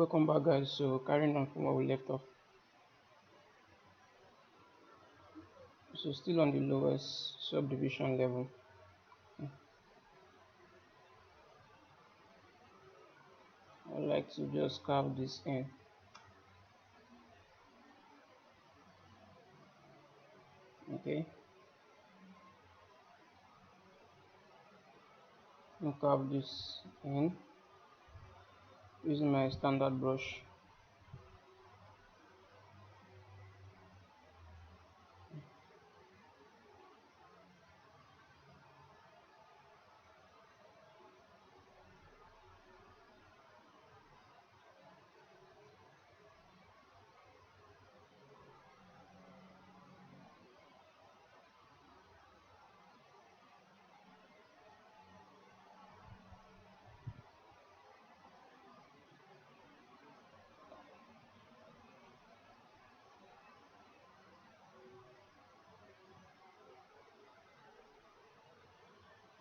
Welcome back, guys. So carrying on from where we left off. So still on the lowest subdivision level. I like to just carve this in. Okay. I'll carve this in using my standard brush.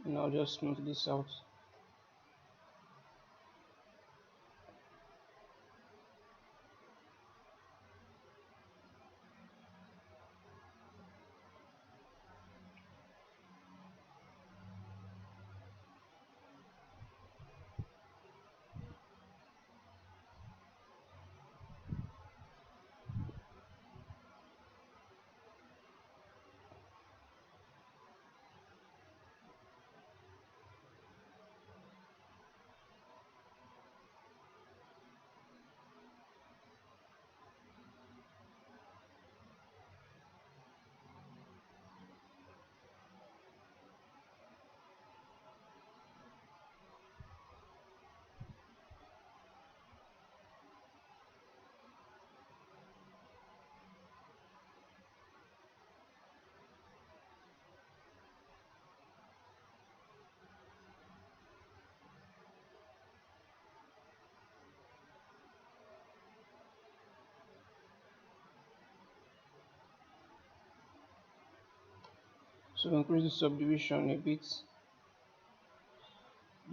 And I'll just smooth this out. So increase the subdivision a bit.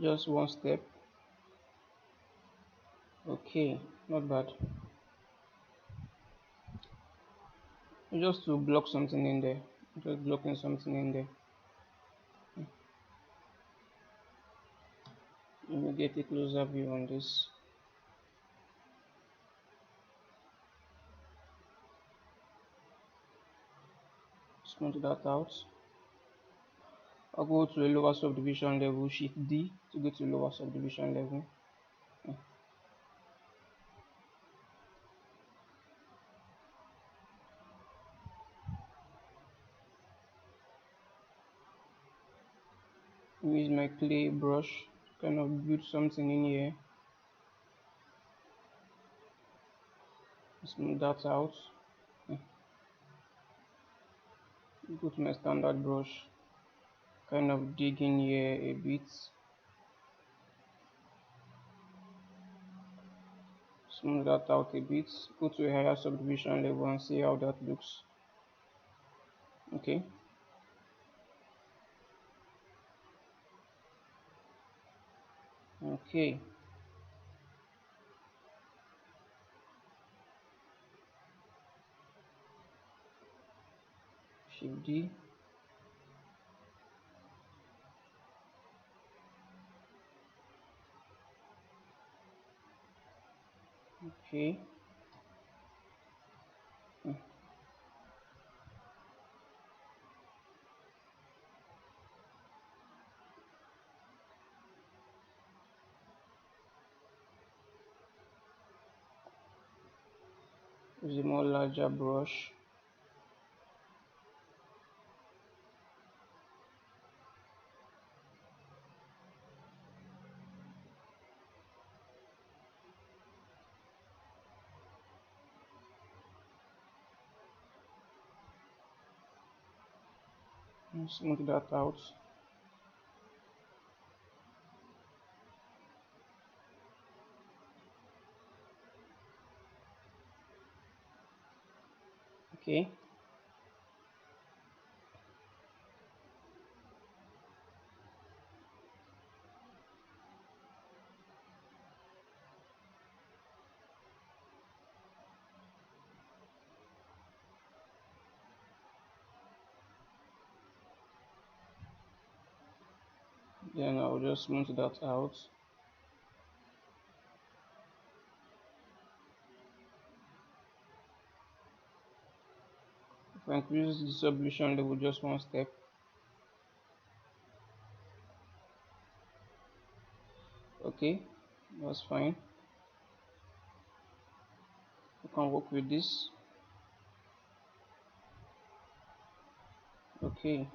Just one step. Okay, not bad. Just to block something in there. Just blocking something in there. Let me get a closer view on this. Smooth that out. I'll go to a lower subdivision level, Shift D to go to lower subdivision level. Use my clay brush, kind of build something in here. Smooth that out. Go to my standard brush, kind of dig in here a bit. Smooth that out a bit. Go to a higher subdivision level and see how that looks. Okay. Okay. Shift D. Okay. Use a more larger brush. And smooth that out. Okay. Then I'll just smooth that out. If I increase the solution level just one step, okay, that's fine. I can work with this. Okay.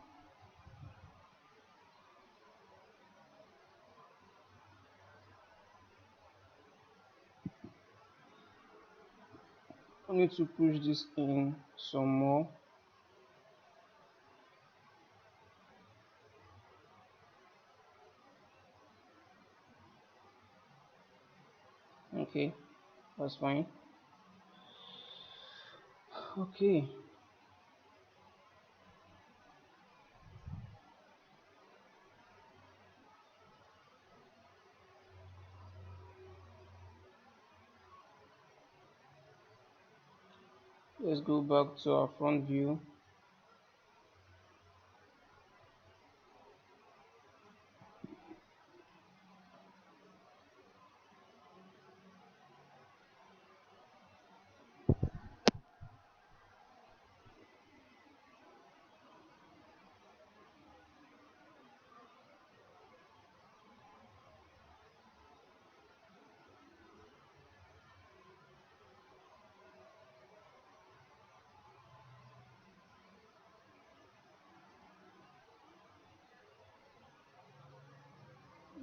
I need to push this in some more. Okay, that's fine. Okay. Let's go back to our front view.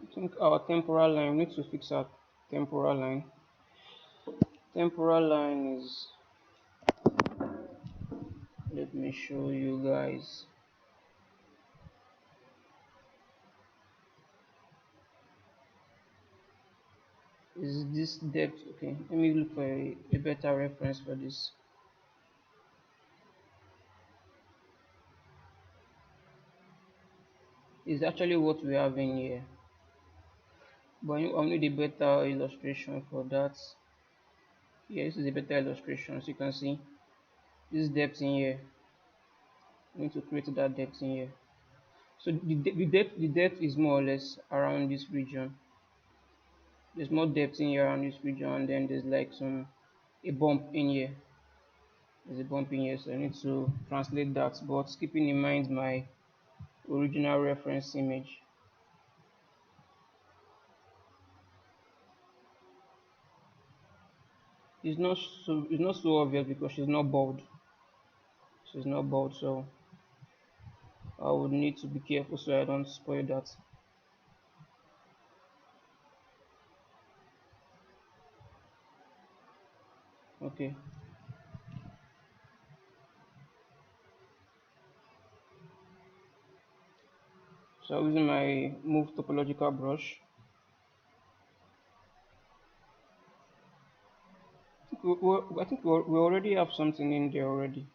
I think our temporal line, we need to fix our temporal line. Temporal line is, let me show you guys. Is this depth? Okay, let me look for a better reference for this. It's actually what we have in here, but I'll need a better illustration for that. Yeah, this is a better illustration. So you can see this depth in here. I need to create that depth in here. So the depth is more or less around this region. There's more depth in here around this region, and then there's like a bump in here. There's a bump in here, so I need to translate that, but keeping in mind my original reference image. It's not so obvious because she's not bald. She's not bald, so I would need to be careful so I don't spoil that. Okay. So I'm using my move topological brush. I think we already have something in there already.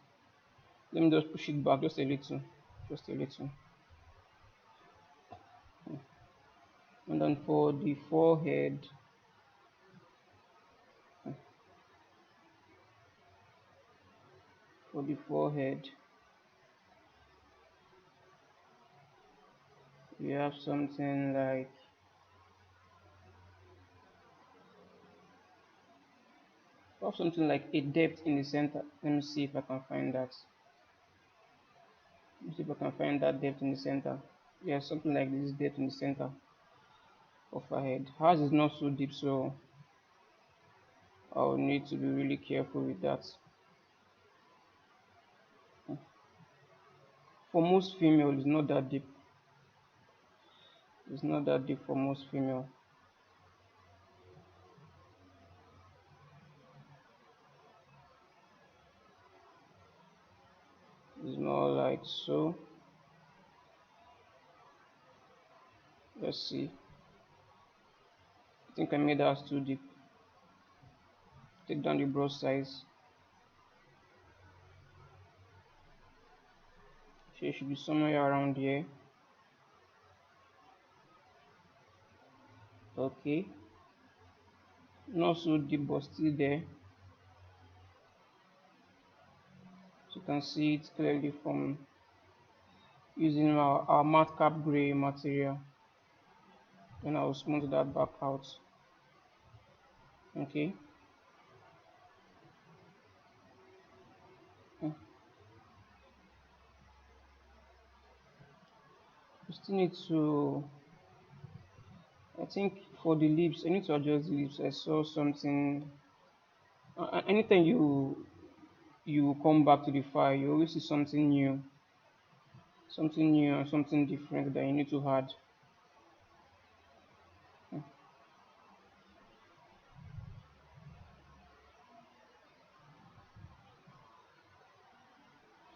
Let me just push it back just a little. Just a little. And then for the forehead, for the forehead, we have something like, a depth in the center. Let me see if I can find that. Let me see if I can find that depth in the center. Yeah, something like this depth in the center of her head. Hers is not so deep, so I'll need to be really careful with that. For most female, it's not that deep. It's not that deep for most female. It's more like so. Let's see. I think I made that too deep. Take down the brush size. So it should be somewhere around here. Okay. Not so deep, but still there. So you can see it clearly from using our matte cap gray material. Then I'll smooth that back out. Okay. Hmm. We still need to, I think for the lips, I need to adjust the lips. I saw something. Anytime you come back to the file, you always see something new and something different that you need to add. Hmm.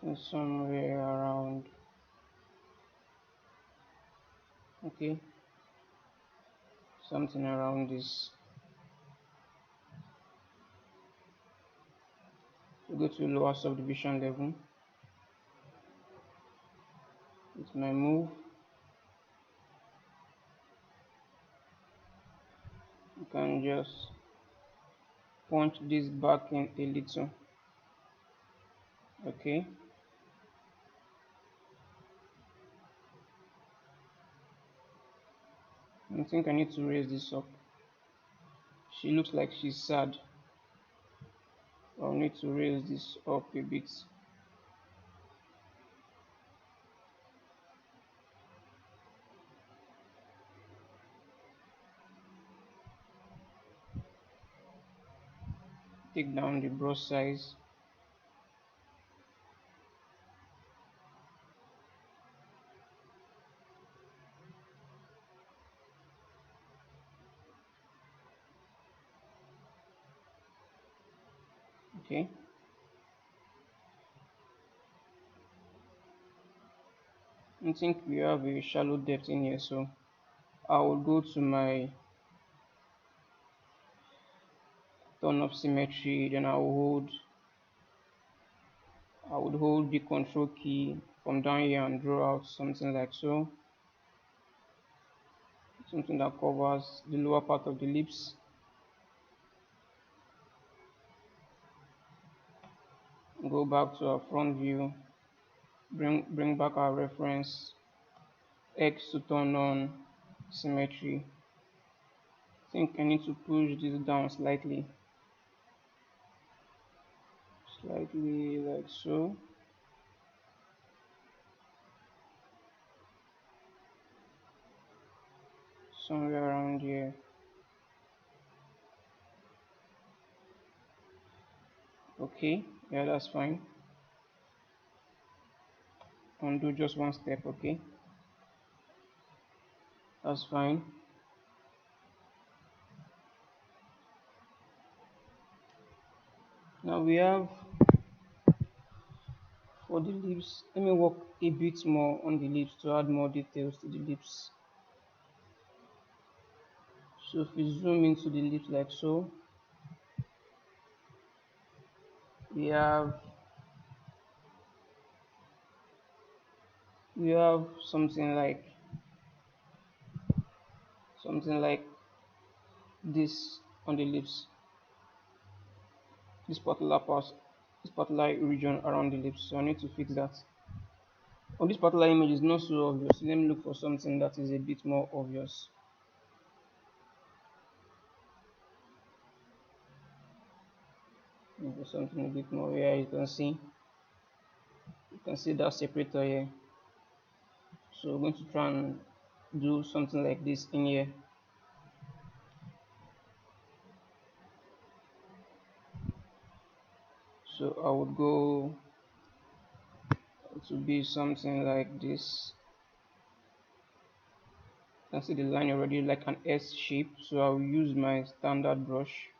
So somewhere around, okay, something around this. So go to lower subdivision level with my move. You can just punch this back in a little. Okay. I think I need to raise this up. She looks like she's sad. I'll need to raise this up a bit. Take down the brush size. Okay. I think we have a shallow depth in here, so I will go to my turn of symmetry, then I would hold the control key from down here and draw out something like so. Something that covers the lower part of the lips. Go back to our front view. Bring back our reference X to turn on symmetry. I think I need to push this down slightly like so. Somewhere around here. Okay, yeah, that's fine. Undo just one step. Okay, that's fine. Now we have for the lips. Let me work a bit more on the lips to add more details to the lips. So if we zoom into the lips like so, we have we have something like this on the lips. This particular part, this particular region around the lips. So I need to fix that. On this particular image is not so obvious. Let me look for something that is a bit more obvious. Look for something a bit more here. You can see that separator here. So we're going to try and do something like this in here. So I would go to be something like this. You can see the line already like an S shape. So I will use my standard brush.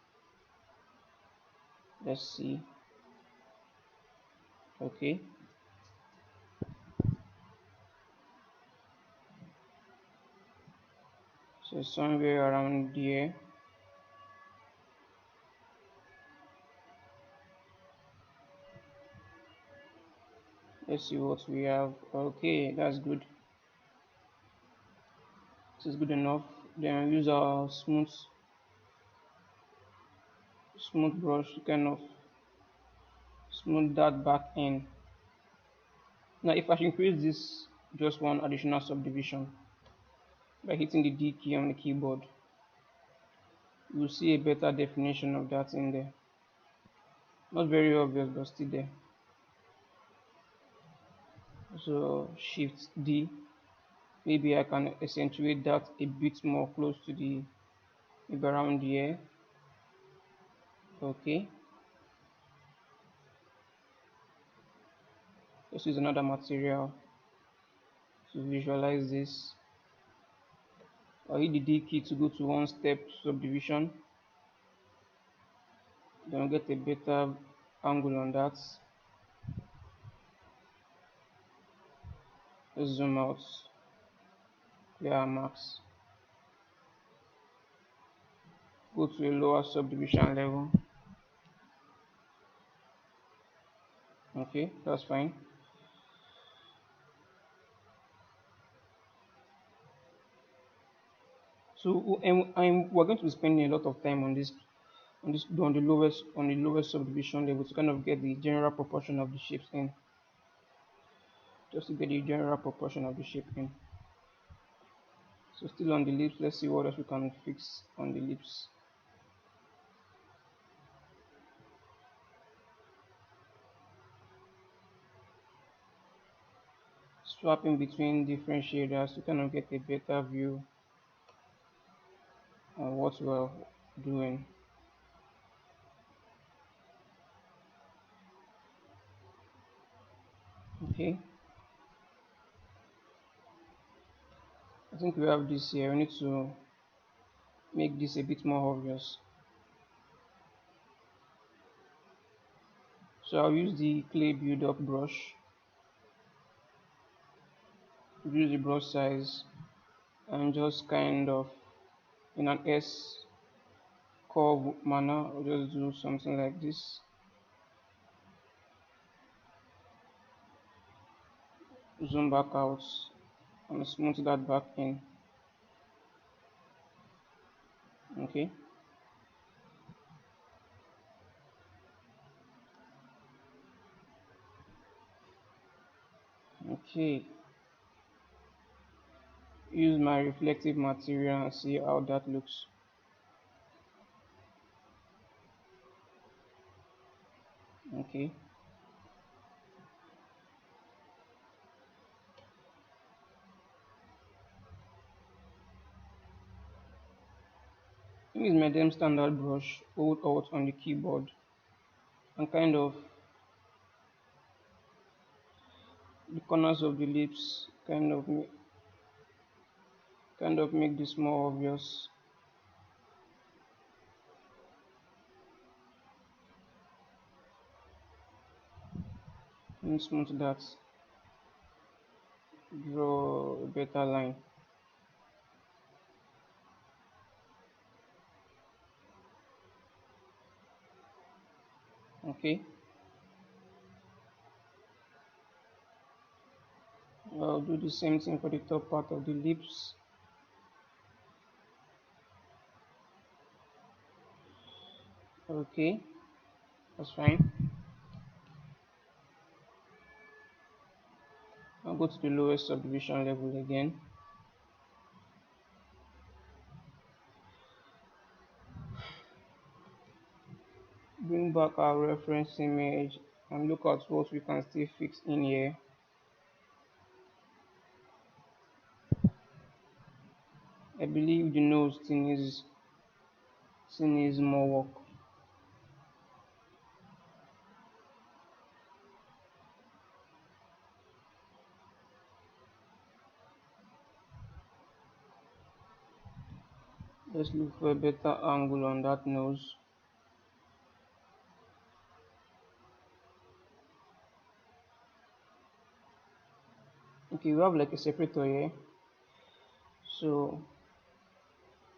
Let's see. Okay. So somewhere around here. Let's see what we have. Okay, that's good. This is good enough. Then use our smooth brush to kind of smooth that back in. Now if I should increase this just one additional subdivision, by hitting the D key on the keyboard. You will see a better definition of that in there. Not very obvious, but still there. So Shift D. Maybe I can accentuate that a bit more close to the, maybe around here. Okay. Let's use another material to visualize this. I'll hit the D key to go to one step subdivision. Then I'll get a better angle on that. Let's zoom out, clear our marks. Go to a lower subdivision level. Okay, that's fine. So we're going to be spending a lot of time on this on the lowest subdivision level to kind of get the general proportion of the shapes in. Just to get the general proportion of the shape in. So still on the lips, let's see what else we can fix on the lips. Swapping between different shaders to kind of get a better view on what we're doing. Okay, I think we have this here. We need to make this a bit more obvious. So I'll use the clay build up brush, reduce the brush size, and just kind of in an S curve manner, I'll just do something like this. Zoom back out and smooth that back in. Okay. Okay. Use my reflective material and see how that looks. Okay. Use my damn standard brush, hold Alt on the keyboard, and kind of the corners of the lips, kind of make this more obvious. And smooth that. Draw a better line. Okay. I'll do the same thing for the top part of the lips. Okay, that's fine. I'll go to the lowest subdivision level again. Bring back our reference image and look at what we can still fix in here. I believe the nose still needs more work. Let's look for a better angle on that nose. Okay, we have like a separator here. So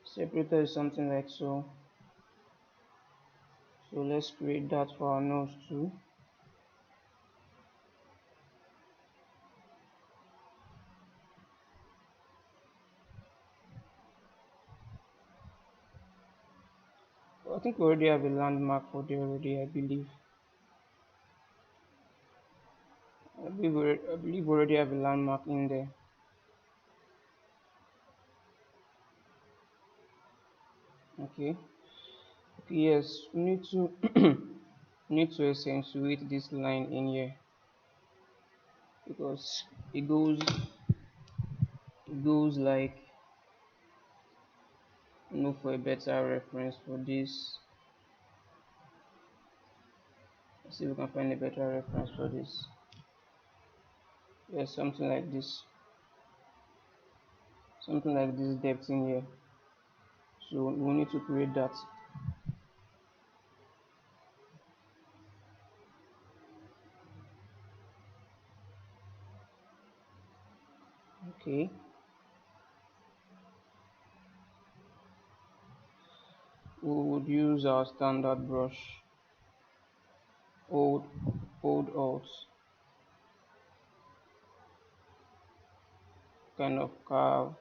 separator is something like so. So let's create that for our nose too. I think we already have a landmark for there already, I believe. I believe we already have a landmark in there. Okay. Okay, yes, we need to need to accentuate this line in here because it goes like, for a better reference for this. Let's see if we can find a better reference for this. Yes, something like this depth in here. So we need to create that. Okay. We would use our standard brush, old old alt, kind of carve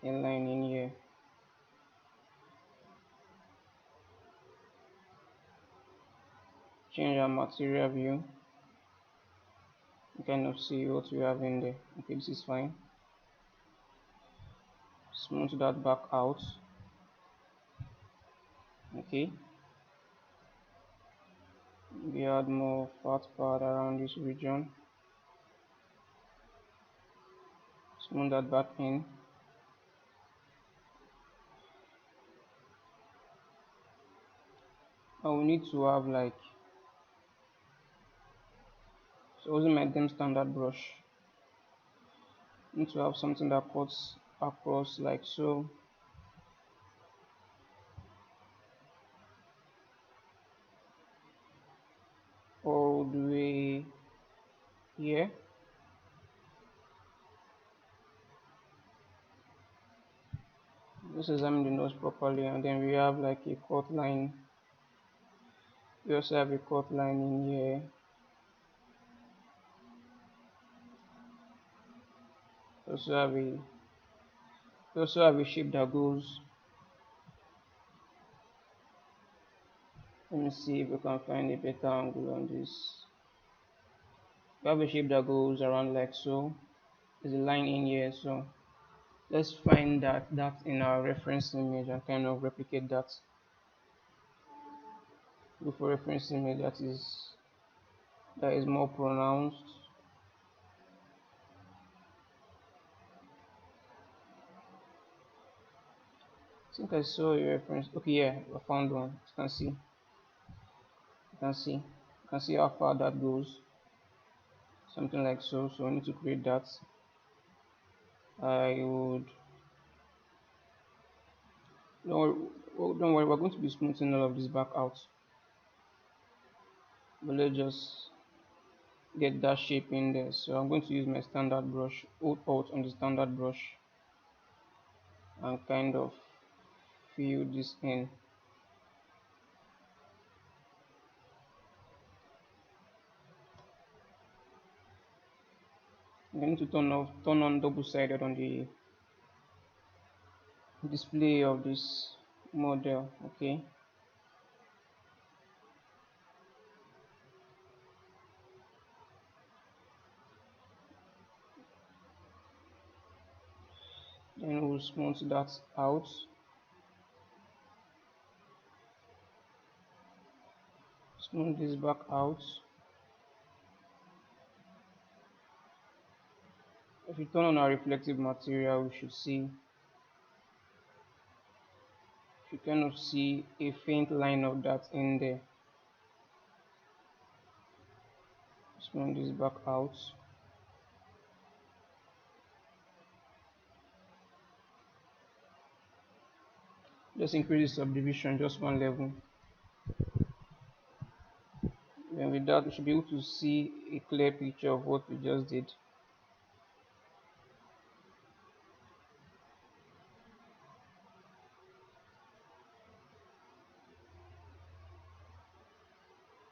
a line in here. Change our material view. You kind of see what we have in there. Okay, this is fine. Smooth that back out. Okay. We add more fat pad around this region. Smooth that back in. And we need to have like, so using my dim standard brush, need to have something that cuts across like so. All the way here. Just examine the nose properly, and then we have like a cut line. We also have a cut line in here. We also have a shape that goes. Let me see if we can find a better angle on this. We have a shape that goes around like so. There's a line in here, so let's find that in our reference image and kind of replicate that. Go for reference image that is more pronounced. I think I saw a reference. Okay, yeah, I found one. You can see how far that goes. Something like so. So I need to create that. I would don't worry, we're going to be smoothing all of this back out. But let's just get that shape in there. So I'm going to use my standard brush, Alt on the standard brush, and kind of fill this in. I'm going to turn on double-sided on the display of this model. Okay. Then we'll smooth that out. Smooth this back out. If we turn on our reflective material, we should kind of see a faint line of that in there. Smooth this back out. Just increase the subdivision just one level. Then with that, we should be able to see a clear picture of what we just did.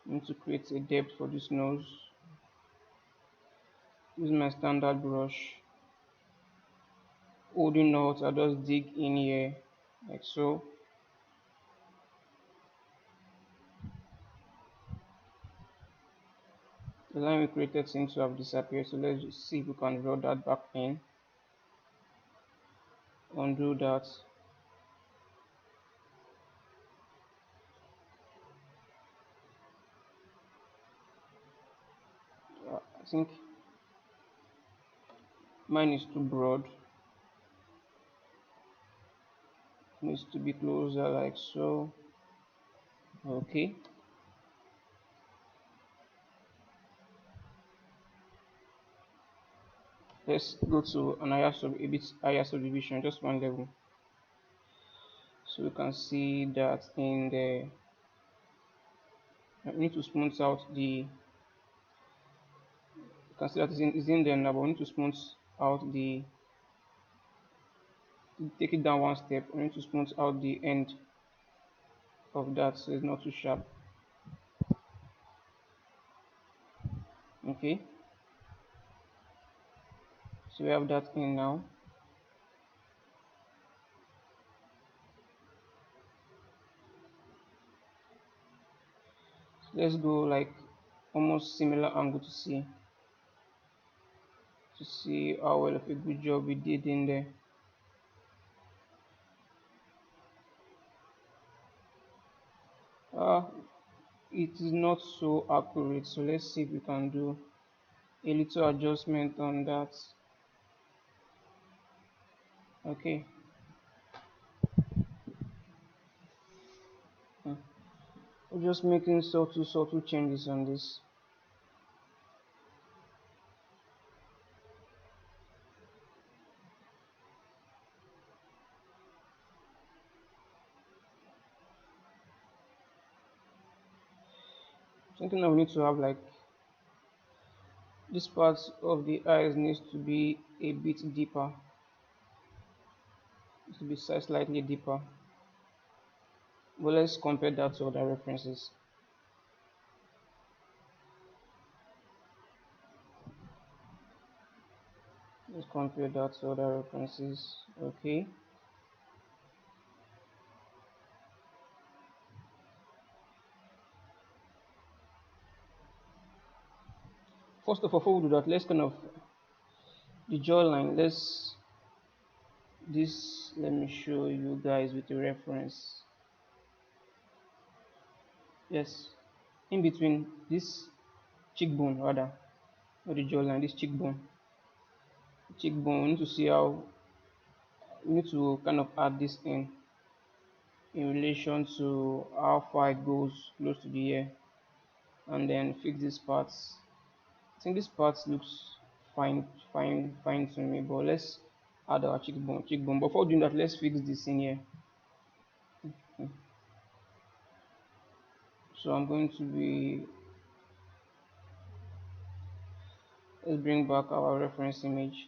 I need to create a depth for this nose. Use my standard brush. Holding out, I just dig in here like so. The line we created seems to have disappeared, so let's just see if we can draw that back in. undo that. I think mine is too broad. It needs to be closer like so. Okay. Let's go to an a bit higher subdivision, just one level. So we can see that in the I need to smooth out the you can see that it's in there now, but we need to smooth out the take it down one step. We need to smooth out the end of that so it's not too sharp. Okay, so we have that in now. So let's go like almost similar angle to see how well of a good job we did in there. uh it is not so accurate, so let's see if we can do a little adjustment on that. Okay. Hmm. We're just making subtle changes on this. Something that we need to have like this part of the eyes needs to be a bit deeper. It needs to be slightly deeper. But let's compare that to other references. Let's compare that to other references. Okay. First of all, before we do that, let's kind of the jawline. Let me show you guys with a reference. Yes, in between this cheekbone rather, not the jawline, this cheekbone, we need to see how we need to kind of add this in relation to how far it goes close to the ear, and then fix this part. I think this part looks fine to me, but let's add our cheekbone. Before doing that, let's fix this in here. So I'm going to be let's bring back our reference image.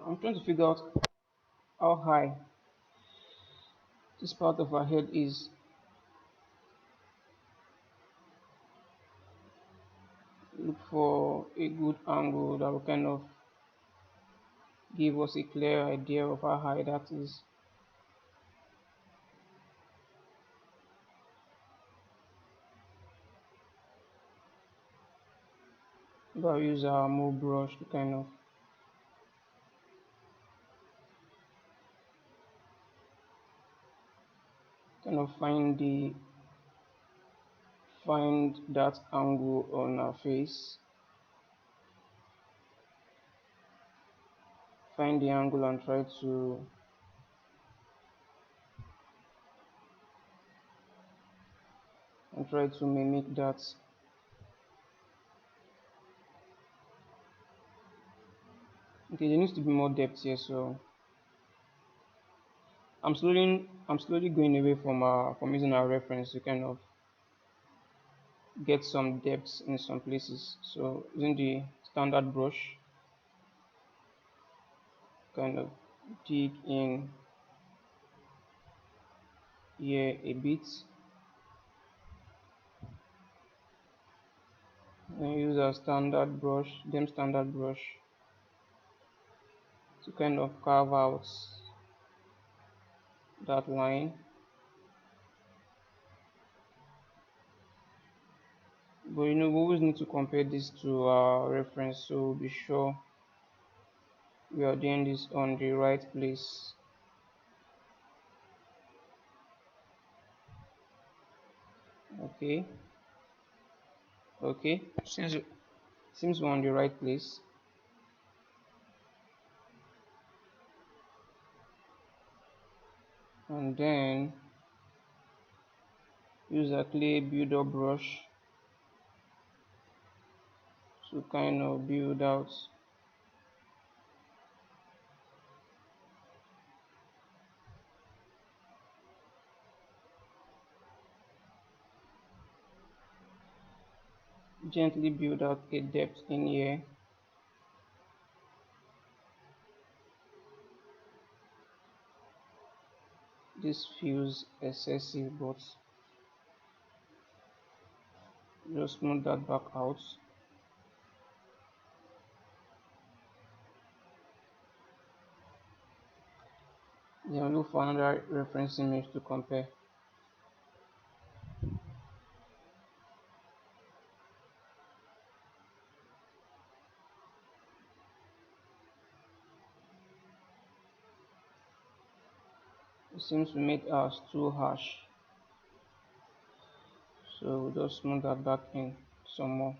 I'm trying to figure out how high this part of our head is. Look for a good angle that will kind of give us a clear idea of how high that is. I'll use our move brush to kind of find that angle on our face. Find the angle and try to mimic that. Okay, there needs to be more depth here, so I'm slowly going away from using our reference to kind of get some depth in some places. So using the standard brush, kind of dig in here a bit and use a standard brush, standard brush to kind of carve out that line. But we always need to compare this to our reference, so be sure we are doing this on the right place. Okay, seems we're on the right place. And then use a clay builder brush to kind of build out gently build out a depth in here. This feels excessive, but just smooth that back out. Then look for another reference image to compare. It seems we made ours too harsh, so we'll just smooth that back in some more.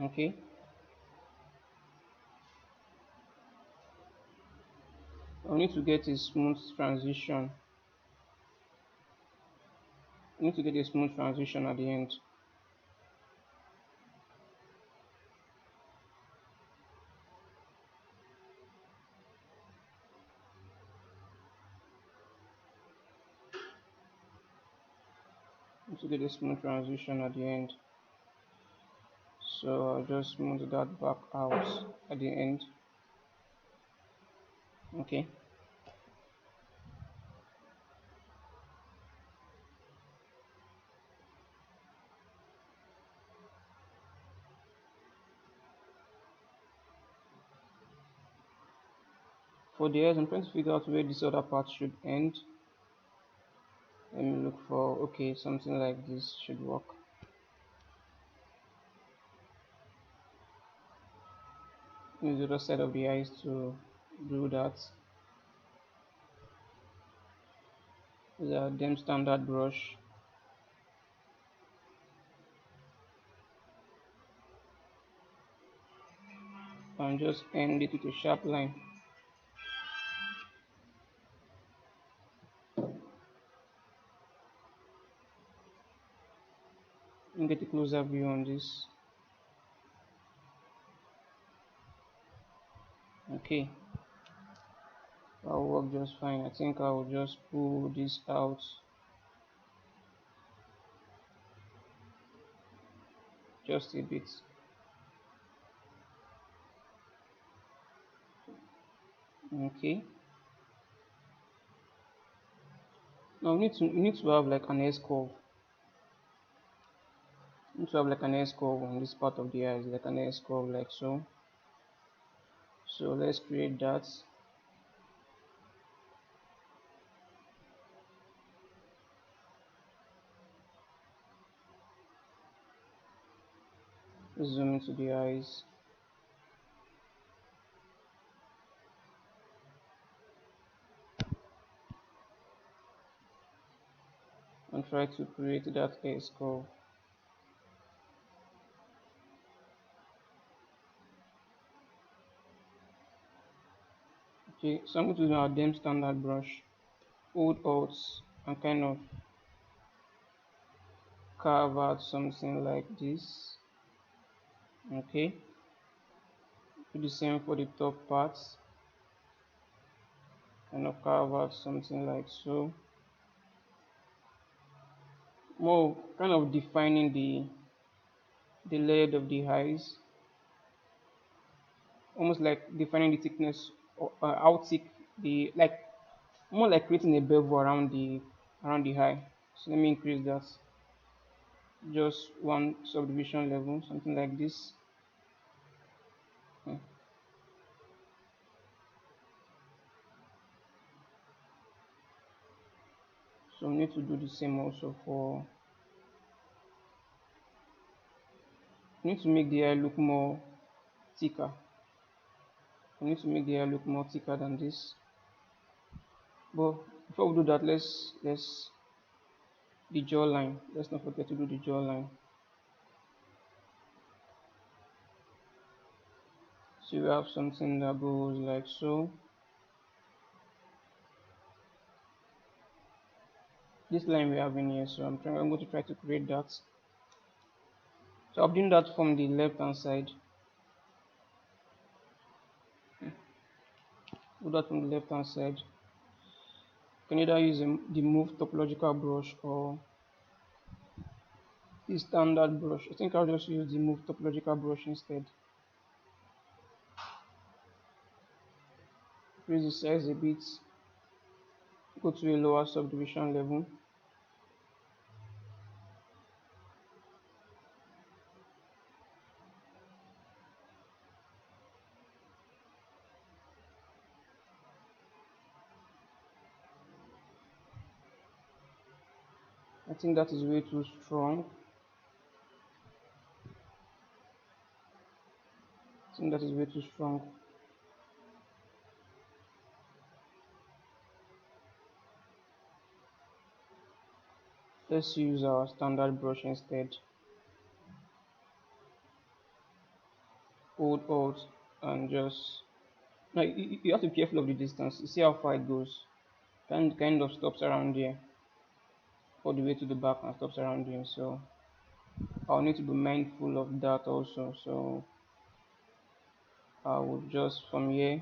Okay, I need to get a smooth transition. I need to get a smooth transition at the end. I need to get a smooth transition at the end. So I'll just smooth that back out at the end. Okay. For the eyes, I'm trying to figure out where this other part should end. Let me look for, okay, something like this should work. Use the other side of the eyes to do that. Use a dim standard brush. And just end it with a sharp line. And get a closer view on this. Okay, that will work just fine. I think I will just pull this out just a bit. Okay. Now we need to have like an S curve. We need to have like an S curve on this part of the eyes, like an S curve like so. So let's create that. Let's zoom into the eyes. And try to create that S curve. Okay, so I'm going to use our dim standard brush, hold Alt and kind of carve out something like this. Okay, do the same for the top parts, kind of carve out something like so. more kind of defining the layer of the eyes, almost like defining the thickness or how thick the like more like creating a bevel around the eye. So let me increase that just one subdivision level, something like this. Hmm. So we need to do the same also for we need to make the eye look more thicker. We need to make the eye look more thicker than this. But before we do that, let's the jawline. Let's not forget to do the jawline. So we have something that goes like so. This line we have in here, so I'm going to try to create that. So I'm doing that from the left hand side. Do that from the left hand side. You can either use the move topological brush or the standard brush. I think I'll just use the move topological brush instead. Increase the size a bit. Go to a lower subdivision level. I think that is way too strong. I think that is way too strong. Let's use our standard brush instead. Hold Alt and just like you have to be careful of the distance. You see how far it goes. Kind of stops around here, all the way to the back and stops around here. So I'll need to be mindful of that also. So I will just from here.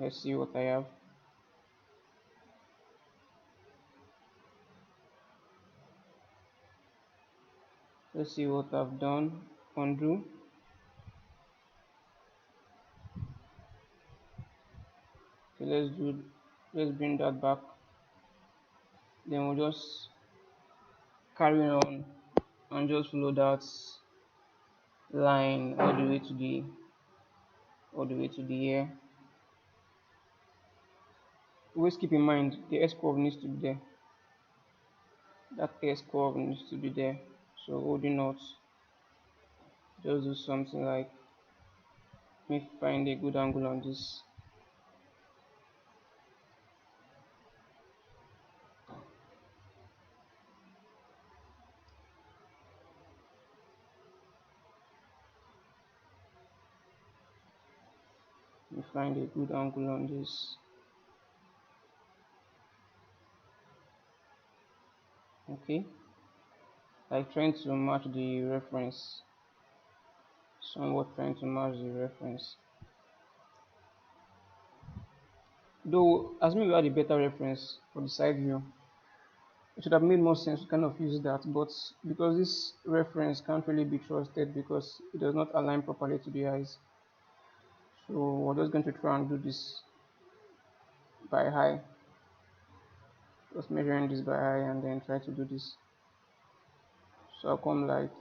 Let's see what I have. Let's see what I've done. Undo. Okay, let's bring that back. Then we'll just carry on and just follow that line all the way to the ear. Always keep in mind the S curve needs to be there. That S curve needs to be there. So holding out, just do something like me find a good angle on this. Me find a good angle on this. Okay, like trying to match the reference, somewhat trying to match the reference. Though as me we had a better reference for the side view, it should have made more sense to kind of use that, but because this reference can't really be trusted because it does not align properly to the eyes, so we're just going to try and do this by eye, just measuring this by eye and then try to do this. So I'll come like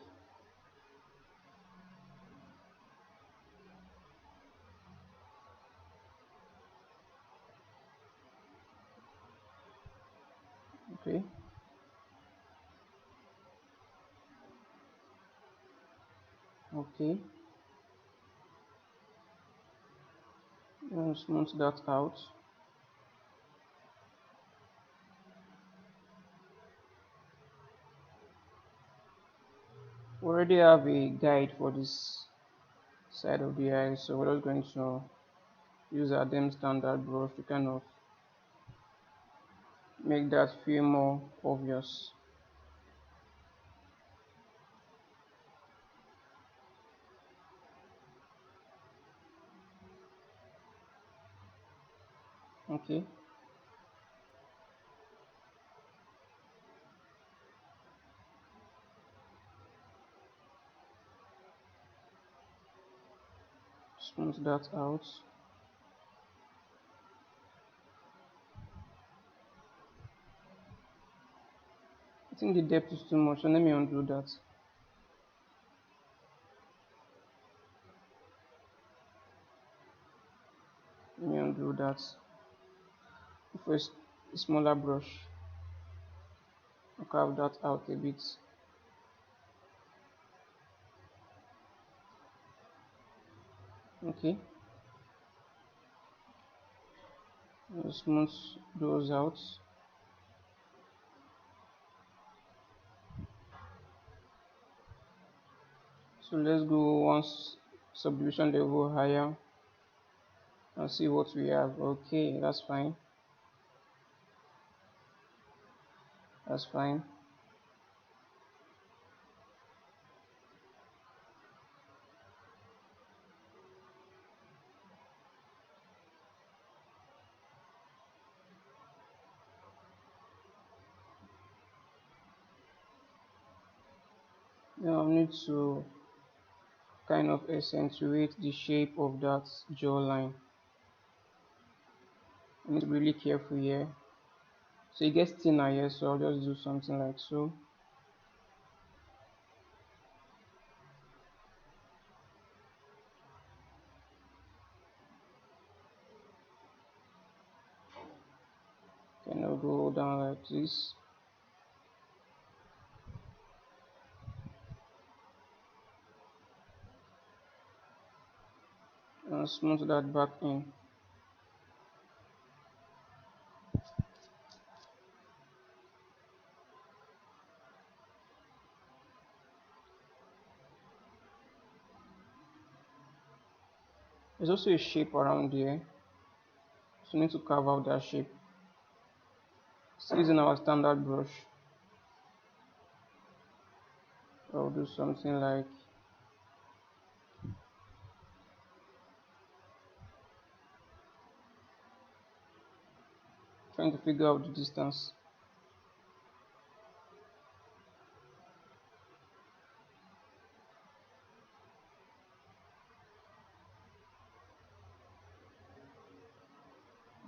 okay, okay, and smooth that out. We already have a guide for this side of the eye, so we're just going to use our dem standard brush to kind of make that feel more obvious. Okay. Smooth that out. I think the depth is too much, so let me undo that. Let me undo that. First, a smaller brush. I'll carve that out a bit. Okay. I'll smooth those out. So let's go one subdivision level higher and see what we have. Okay, that's fine. That's fine. Now I need to kind of accentuate the shape of that jawline. I need to be really careful here. So it gets thinner here, so I'll just do something like so. Then I'll go down like this. And smooth that back in. There's also a shape around here, so we need to carve out that shape. Still using our standard brush, I'll do something like trying to figure out the distance.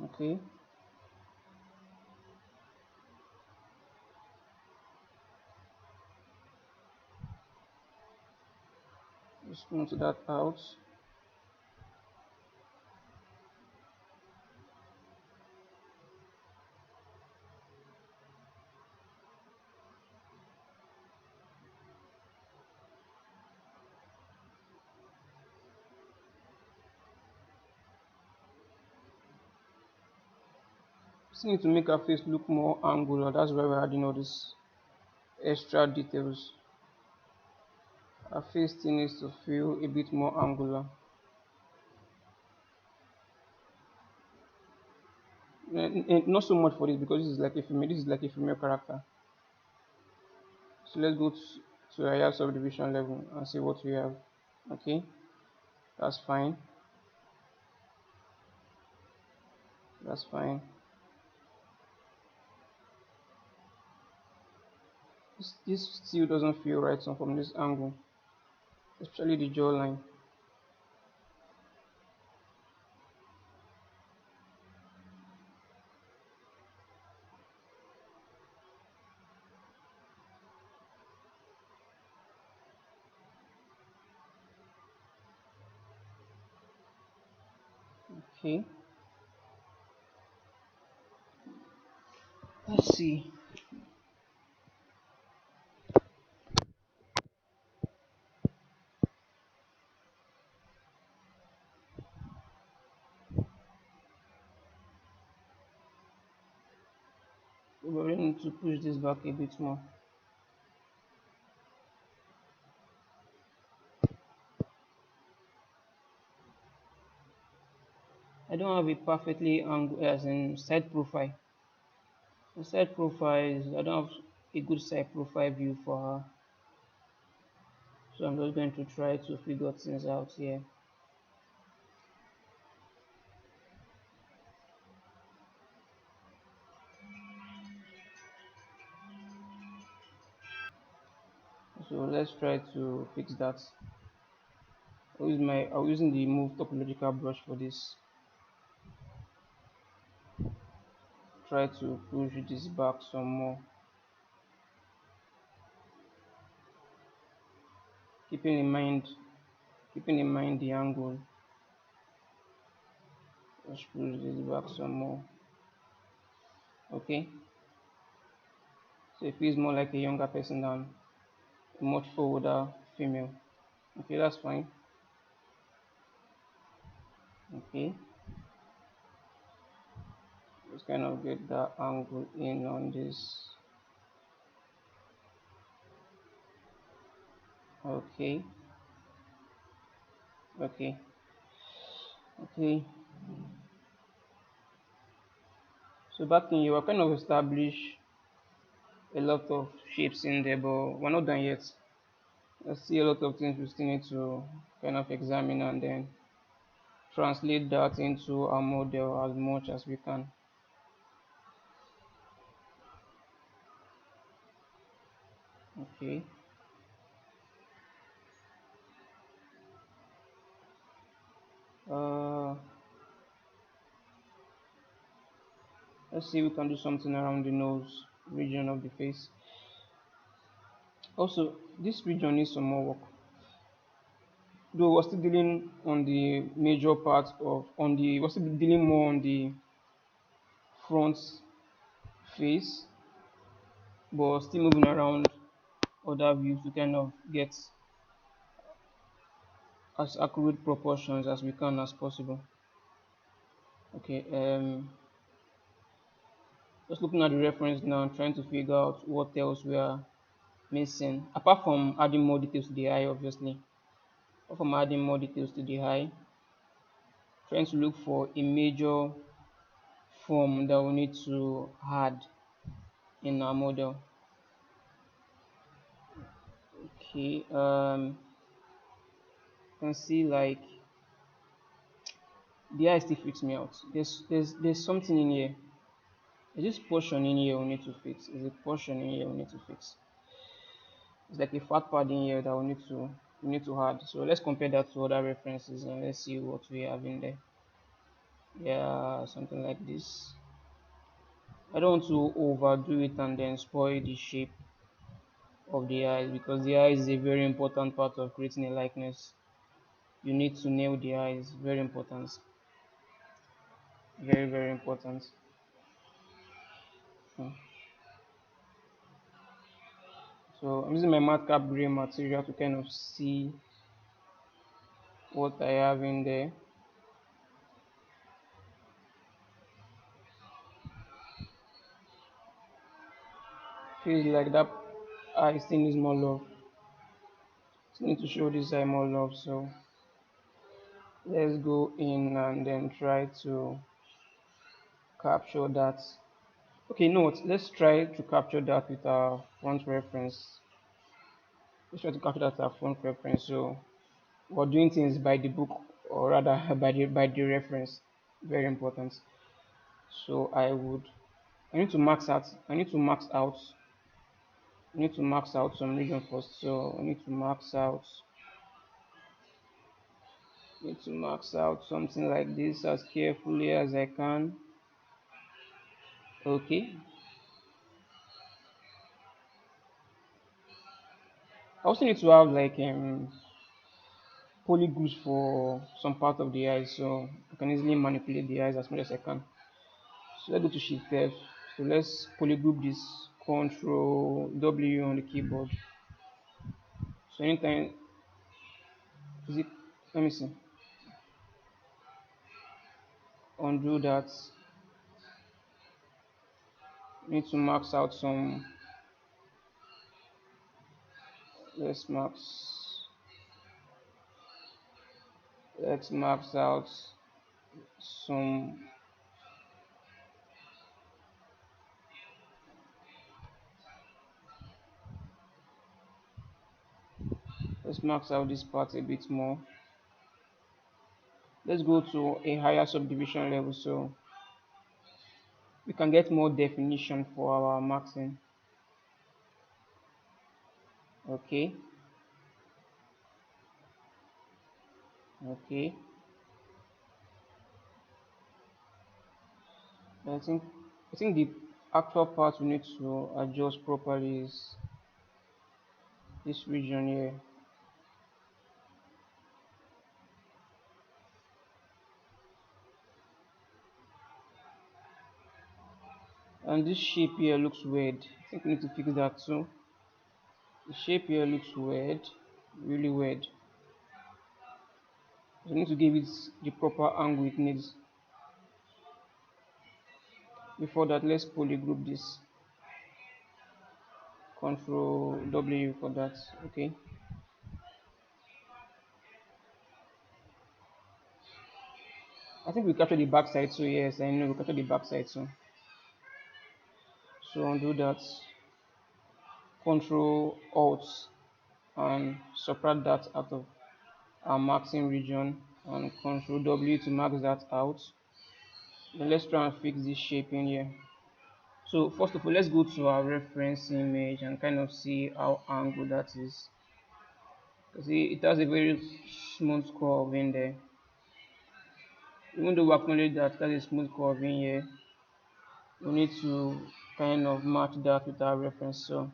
Okay, just smooth that out. Still need to make our face look more angular. That's why we're adding all these extra details. Our face still needs to feel a bit more angular. Not so much for this because this is like a female. This is like a female character. So let's go to a higher subdivision level and see what we have. Okay, that's fine. That's fine. This still doesn't feel right so from this angle, especially the jawline. Okay, let's see. We really need to push this back a bit more. I don't have a perfectly angle as in side profile. The side profile is I don't have a good side profile view for her. So I'm just going to try to figure things out here. So let's try to fix that. I'm using the move topological brush for this. Try to push this back some more, keeping in mind keeping in mind the angle. Let's push this back some more. Okay, so it feels more like a younger person than a much older female. Okay, that's fine. Okay, just kind of get that angle in on this. Okay, okay, okay. So back in here, we kind of established a lot of shapes in there, but we're not done yet. I see a lot of things we still need to kind of examine and then translate that into our model as much as we can. Okay. Uh, let's see, we can do something around the nose region of the face. Also, this region needs some more work. Though we're still dealing on the major part of we're still dealing more on the front face, but still moving around other views to kind of get as accurate proportions as we can as possible. Okay, just looking at the reference now, trying to figure out what else we are missing. Apart from adding more details to the eye, obviously. Apart from adding more details to the eye, trying to look for a major form that we need to add in our model. Okay, you can see like the eye still freaks me out. There's something in here. There's this portion in here we need to fix. There's a portion in here we need to fix. It's like a fat pad in here that we need to add. So let's compare that to other references and let's see what we have in there. Yeah, something like this. I don't want to overdo it and then spoil the shape of the eyes because the eye is a very important part of creating a likeness. You need to nail the eyes. Very important. Very, very important. Hmm. So I'm using my matte cap gray material to kind of see what I have in there. Feels like that eye still needs more love. Still need to show this eye more love. So let's go in and then try to capture that. Okay, no, let's try to capture that with our front reference. Let's try to capture that with our front reference. So we're doing things by the book, or rather by the reference. Very important. So I need to max out. I need to max out some region first. So I need to max out something like this as carefully as I can. Okay. I also need to have like polygons for some part of the eyes so I can easily manipulate the eyes as much as I can. So let's go to Shift F. So let's polygroup this, Control W on the keyboard. So anytime is it let me see. Undo that. Need to max out some let's max let's max out some let's max out this part a bit more. Let's go to a higher subdivision level so we can get more definition for our maxing. Okay, okay. I think I think the actual part we need to adjust properly is this region here. And this shape here looks weird. I think we need to fix that too. The shape here looks weird, really weird. So we need to give it the proper angle it needs. Before that, let's polygroup this. Control W for that. Okay. I think we captured the backside too. Yes, I know we captured the backside too. So undo that. Control Alt and subtract that out of our marking region, and Control W to max that out. Then let's try and fix this shape in here. So first of all, let's go to our reference image and kind of see how angled that is. See, it has a very smooth curve in there. Even though we acknowledge that it has a smooth curve in here, we need to kind of match that with our reference. So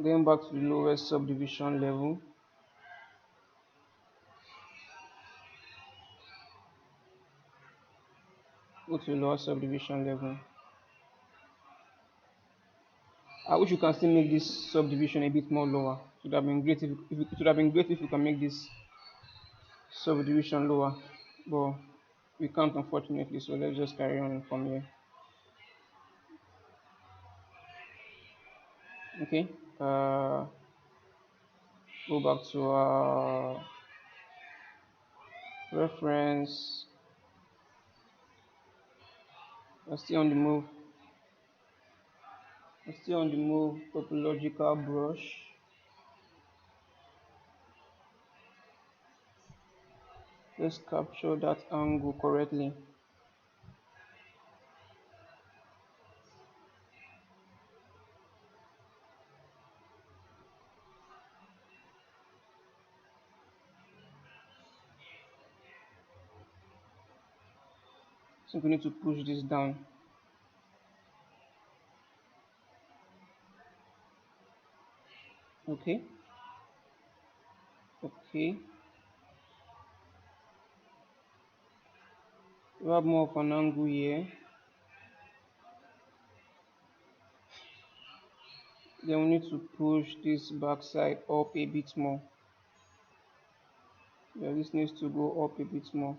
going back to the lowest subdivision level, go to the lowest subdivision level. I wish you can still make this subdivision a bit more lower. It would have been great if it would have been great if you can make this subdivision lower, but we can't unfortunately. So let's just carry on from here. Okay. Go back to our reference. We're still on the move. We're still on the move. Topological brush. Let's capture that angle correctly. So we need to push this down. Okay. Okay. We have more of an angle here. Then we need to push this backside up a bit more. Yeah, this needs to go up a bit more.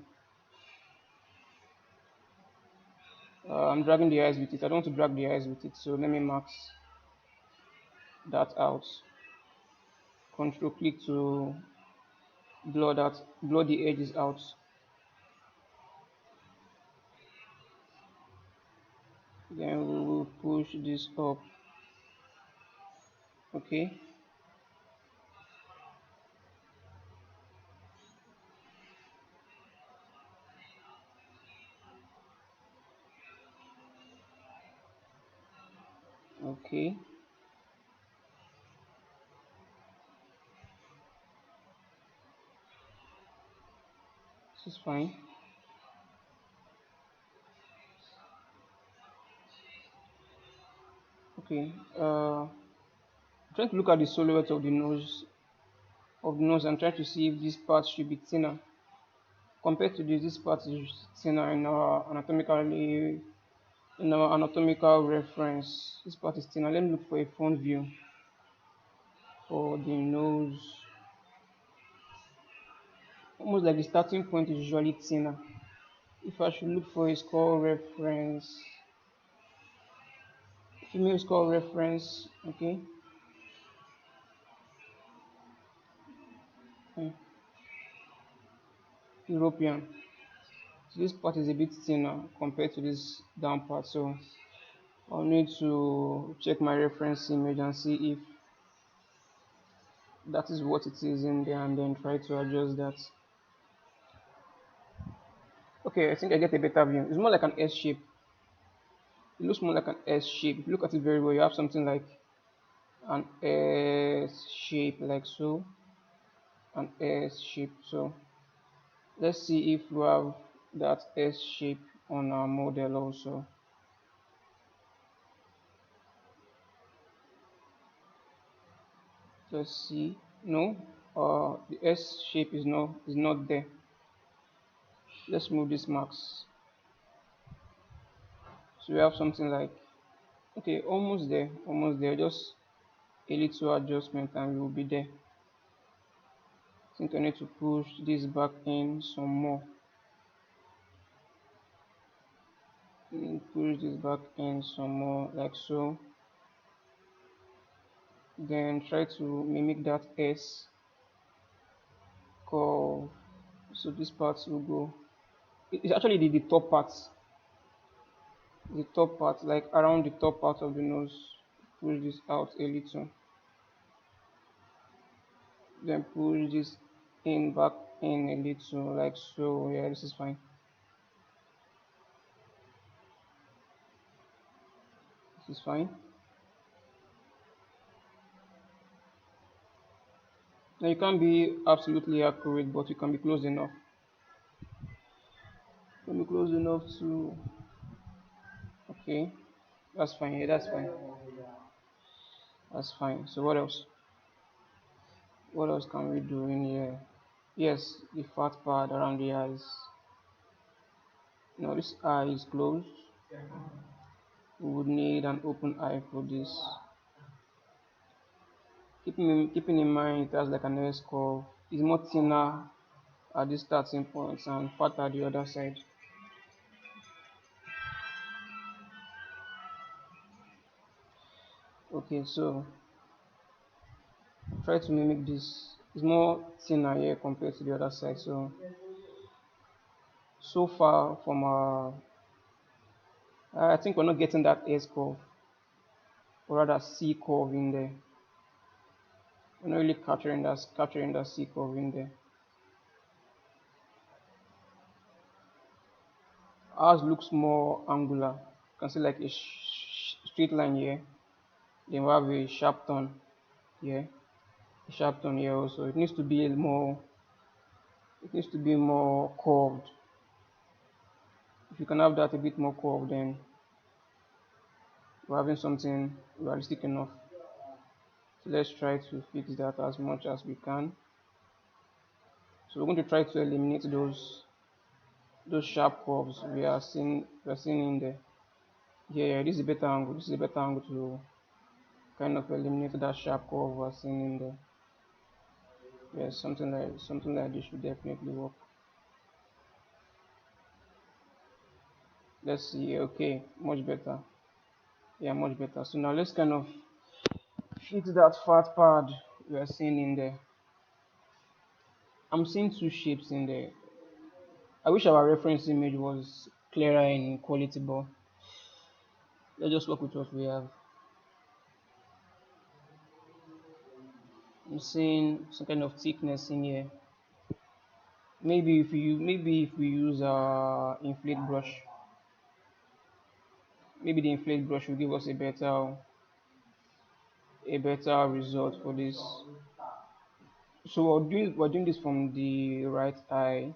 I'm dragging the eyes with it. I don't want to drag the eyes with it, so let me max that out. Control click to blur the edges out. Then we will push this up. Okay. Okay. This is fine. Okay. Trying to look at the silhouette of the nose and try to see if this part should be thinner. Compared to this part is thinner in our anatomical reference. This part is thinner. Let me look for a front view for the nose. Almost like the starting point is usually thinner. If I should look for a score reference, female score reference, okay. Hmm. European. So this part is a bit thinner compared to this down part, so I'll need to check my reference image and see if that is what it is in there, and then try to adjust that. Okay, I think I get a better view. It's more like an S shape. It looks more like an S shape. If you look at it very well, you have something like an S shape like so, an S shape. So let's see if we have that S shape on our model also. Let's see. No, the S shape is not there. Let's move this max. So we have something like, okay, almost there, almost there. Just a little adjustment and we will be there. I think I need to push this back in some more. Push this back in some more, like so. Then try to mimic that S curve. So this part will go. It's actually the top part. The top part, like around the top part of the nose. Push this out a little. Then push this in back in a little, like so. Yeah, this is fine. This is fine. Now you can't be absolutely accurate, but you can be close enough. You can be close enough to. Okay, that's fine. Yeah, that's fine. That's fine. So what else? What else can we do in here? Yes, the fat part around the eyes. Now this eye is closed. We would need an open eye for this. Keeping in mind it has like an S curve. It's more thinner at the starting point and fatter at the other side. Okay, so try to mimic this. It's more thinner here compared to the other side. So far from our, I think we're not getting that S curve, or rather C curve in there. We're not really capturing that C curve in there. Ours looks more angular. You can see like a straight line here. Then we have a sharp turn here. A sharp turn here also. It needs to be more. It needs to be more curved. If you can have that a bit more curved, then we're having something realistic enough. So let's try to fix that as much as we can. So we're going to try to eliminate those sharp curves we're seeing in there. Yeah, this is a better angle. This is a better angle to kind of eliminate that sharp curve we're seeing in there. Yes, something like this should definitely work. Let's see. Okay, much better. Yeah, much better. So now let's kind of fix that fat pad we are seeing in there. I'm seeing two shapes in there. I wish our reference image was clearer in quality, but let's just work with what we have. I'm seeing some kind of thickness in here. Maybe if we use inflate brush, maybe the inflate brush will give us a better result for this. So we're doing this from the right eye.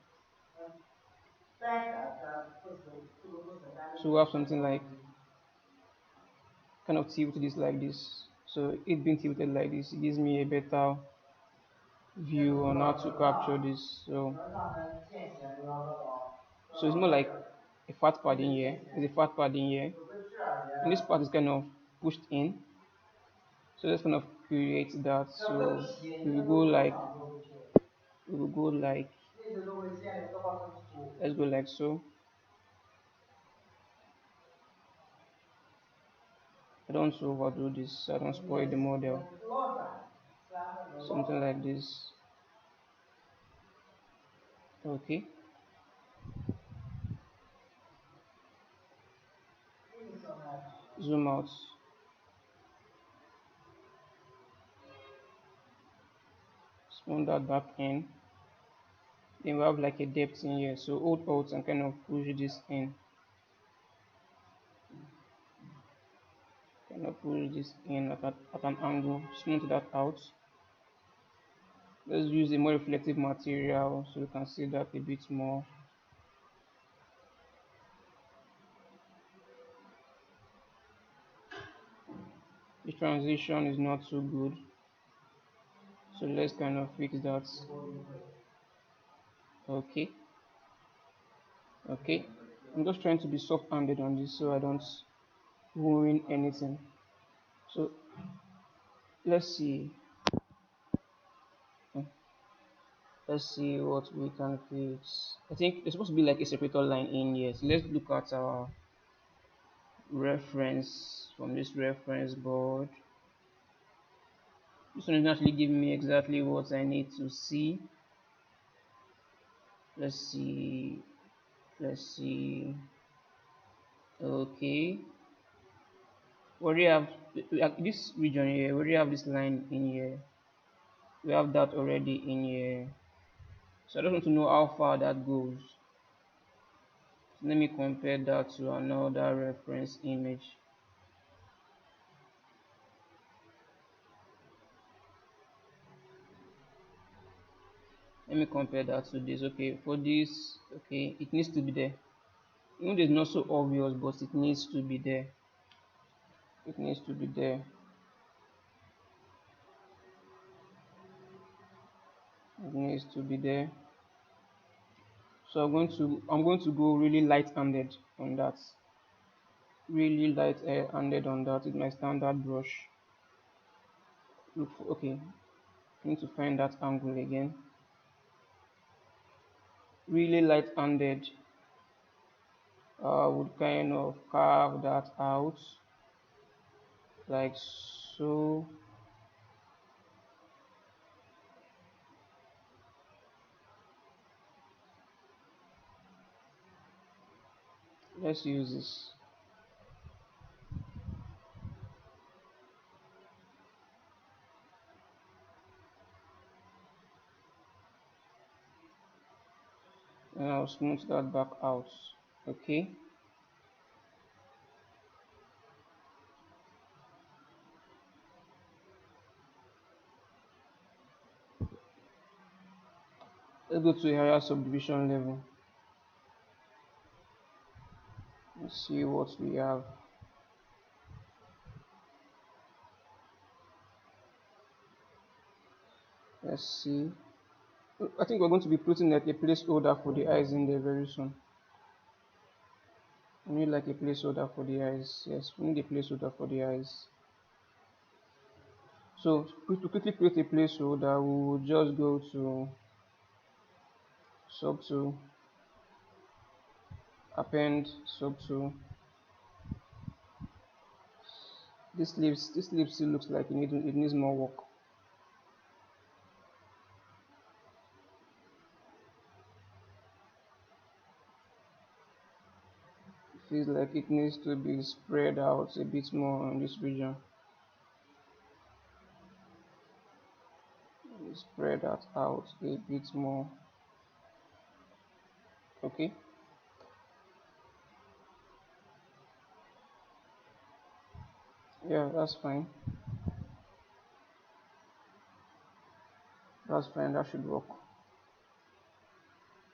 So we have something like kind of tilt this like this. So it being tilted like this, it gives me a better view on how to capture this. So it's more like a fat pad in here. There's a fat pad in here. And this part is kind of pushed in. So let's kind of create that. So we will go like let's go like so. I don't want to overdo this, I don't spoil the model. Something like this. Okay. Zoom out. Spawn that back in. Then we have like a depth in here. So hold out and kind of push this in. Kind of push this in at an angle, smooth that out. Let's use a more reflective material so you can see that a bit more. The transition is not too good, so let's kind of fix that. Okay, okay. I'm just trying to be soft-handed on this so I don't ruin anything. So let's see. Let's see what we can fix. I think there's supposed to be like a separator line in here. So let's look at our reference from this reference board. This one is not actually giving me exactly what I need to see. Let's see. Let's see. Okay. We already have this region here. We already have this line in here. We have that already in here. So I just want to know how far that goes. So let me compare that to another reference image. Let me compare that to this. Okay, for this, okay, it needs to be there. Even though it's not so obvious, but it needs to be there. It needs to be there. It needs to be there. So I'm going to go really light-handed on that. Really light-handed on that with my standard brush. Look for, okay, I need to find that angle again. Really light-handed. Would kind of carve that out like so. Let's use this. And I'll smooth that back out. Okay. Let's go to area subdivision level. Let's see what we have. Let's see. I think we're going to be putting like a placeholder for the eyes in there very soon. We need like a placeholder for the eyes. Yes, we need a placeholder for the eyes. So to quickly create a placeholder, we will just go to subtool, append subtool. This leaf still looks like it needs more work. It feels like it needs to be spread out a bit more on this region. Spread that out a bit more. Okay. Yeah, that's fine. That's fine. That should work.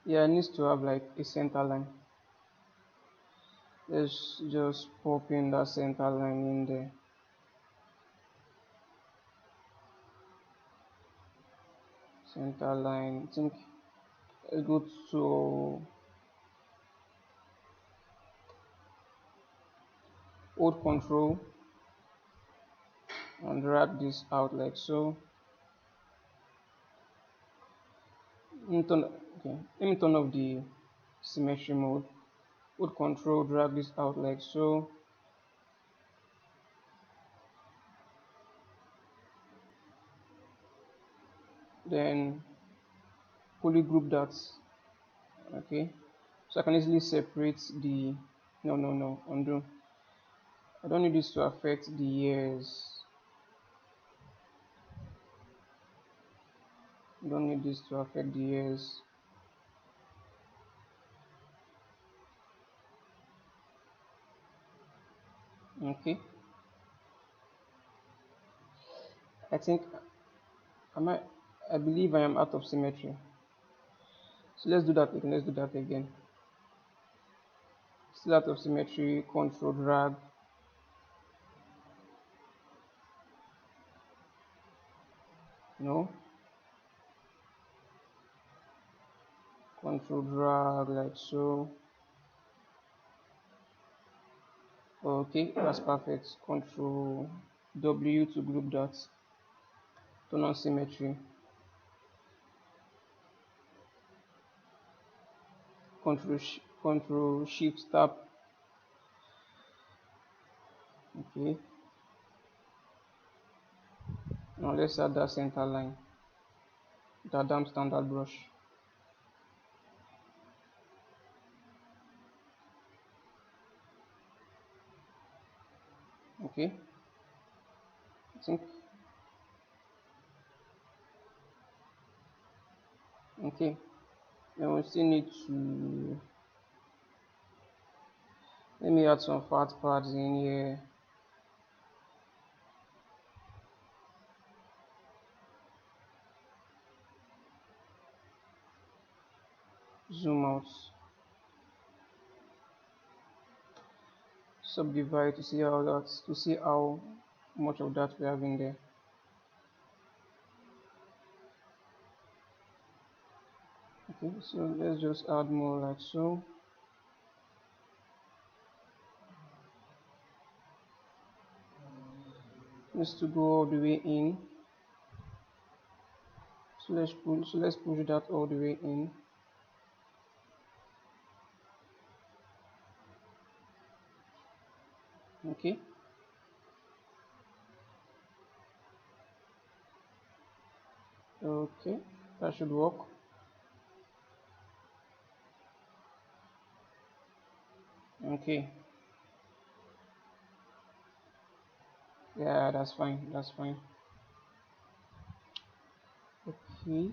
Yeah, it needs to have like a center line. Let's just pop in that center line in there. Center line. I think let's go to hold control and drag this out like so. Okay, let me turn off the symmetry mode. Hold control, drag this out like so. Then polygroup that. Okay, so I can easily separate the no, undo. I don't need this to affect the ears. I don't need this to affect the ears. Okay, I think am I believe I am out of symmetry. So let's do that again. Let's do that again. Still out of symmetry, control drag. No. Control drag like so. Okay, that's perfect. Control W to group dots. Turn on symmetry. Control Shift Tab. Okay. Now let's add that center line. That damn standard brush. Okay. I think okay. Then we still need to let me add some fat pads in here. Zoom out. Subdivide to see how much of that we have in there. Okay, so let's just add more like so. Needs to go all the way in. So let's push that all the way in. Okay. Okay, that should work. Okay. Yeah, that's fine. That's fine. Okay.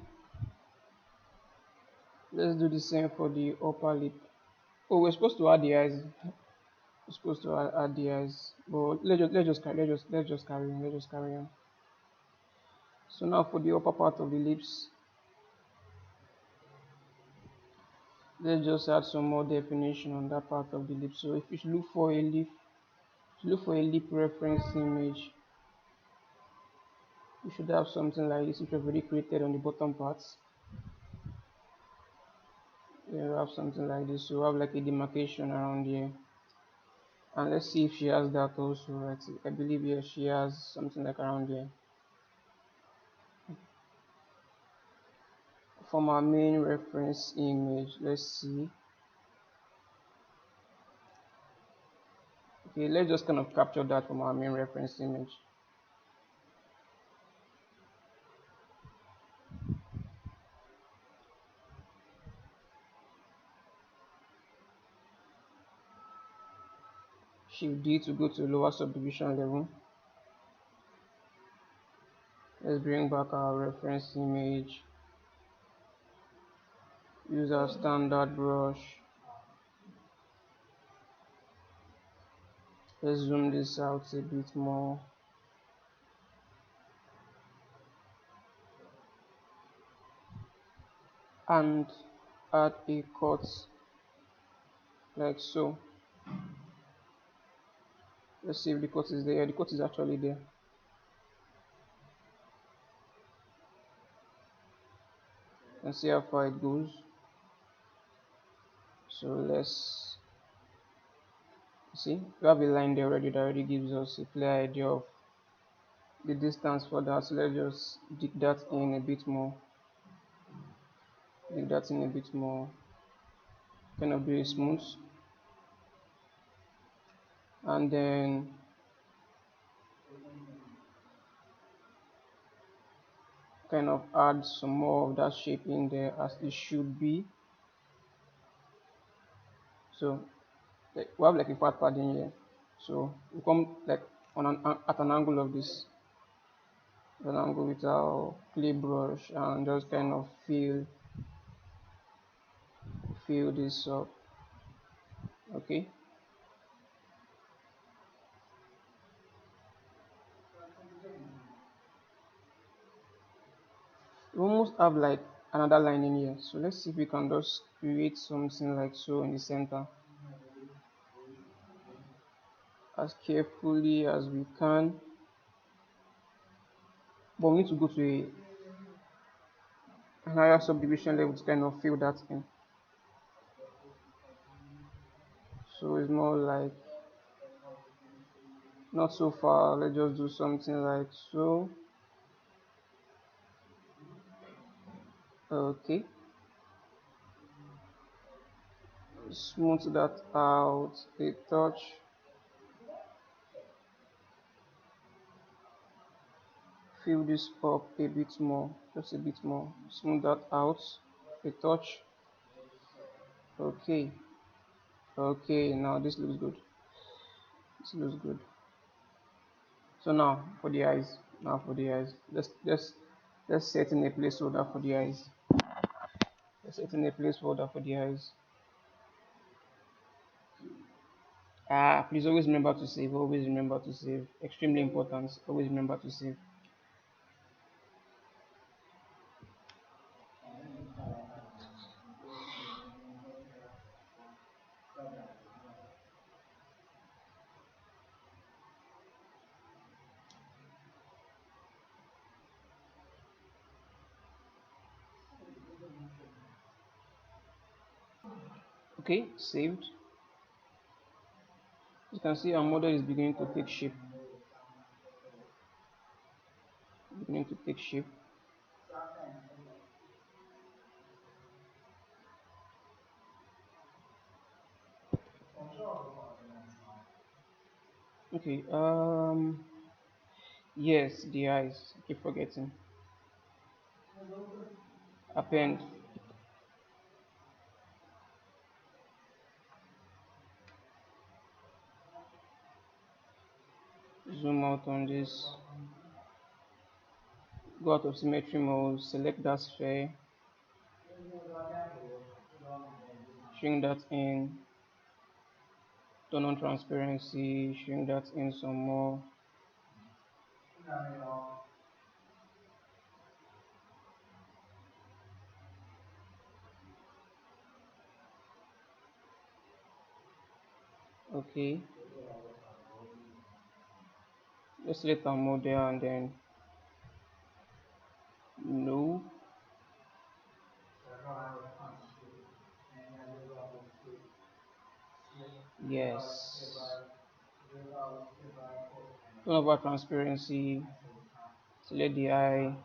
Let's do the same for the upper lip. Oh, we're supposed to add the eyes. We're supposed to add the eyes. But let's just carry on. Let's just carry on. So now for the upper part of the lips, let's just add some more definition on that part of the lip. So if you look for a lip, reference image, you should have something like this, which was already created on the bottom parts. You have something like this. So you have like a demarcation around here. And let's see if she has that also, right? I believe yes, she has something like around here. From our main reference image, let's see. Okay, let's just kind of capture that from our main reference image. Shift D to go to lower subdivision level. Let's bring back our reference image. Use our standard brush. Let's zoom this out a bit more. And add a cut like so. Let's see if the cut is there. The cut is actually there. And see how far it goes. So let's see. We have a line there already that already gives us a clear idea of the distance for that. So let's just dig that in a bit more. Dig that in a bit more. Kind of do it smooth. And then kind of add some more of that shape in there as it should be. So we have like a fat pad in here. So we come like at an angle of this, an angle with our clay brush, and just kind of fill this up. Okay. We almost have like another line in here, so let's see if we can just create something like so in the center as carefully as we can, but we need to go to an higher subdivision level to kind of fill that in. So it's more like not so far. Let's just do something like so. Okay, smooth that out a touch. Fill this up a bit more, just a bit more. Smooth that out a touch. Okay, okay, now this looks good. This looks good. So now for the eyes. Now for the eyes. Let's set in a placeholder for the eyes. Let's set in a placeholder for the eyes. Please always remember to save. Always remember to save. Extremely important. Always remember to save. Okay, saved. You can see our model is beginning to take shape. Beginning to take shape. Okay, yes, the eyes. I keep forgetting. Append. Zoom out on this. Go out of symmetry mode. Select that sphere. Shrink that in. Turn on transparency. Shrink that in some more. Okay. Let's select our model and then no. Yes. Turn over transparency. Select the eye.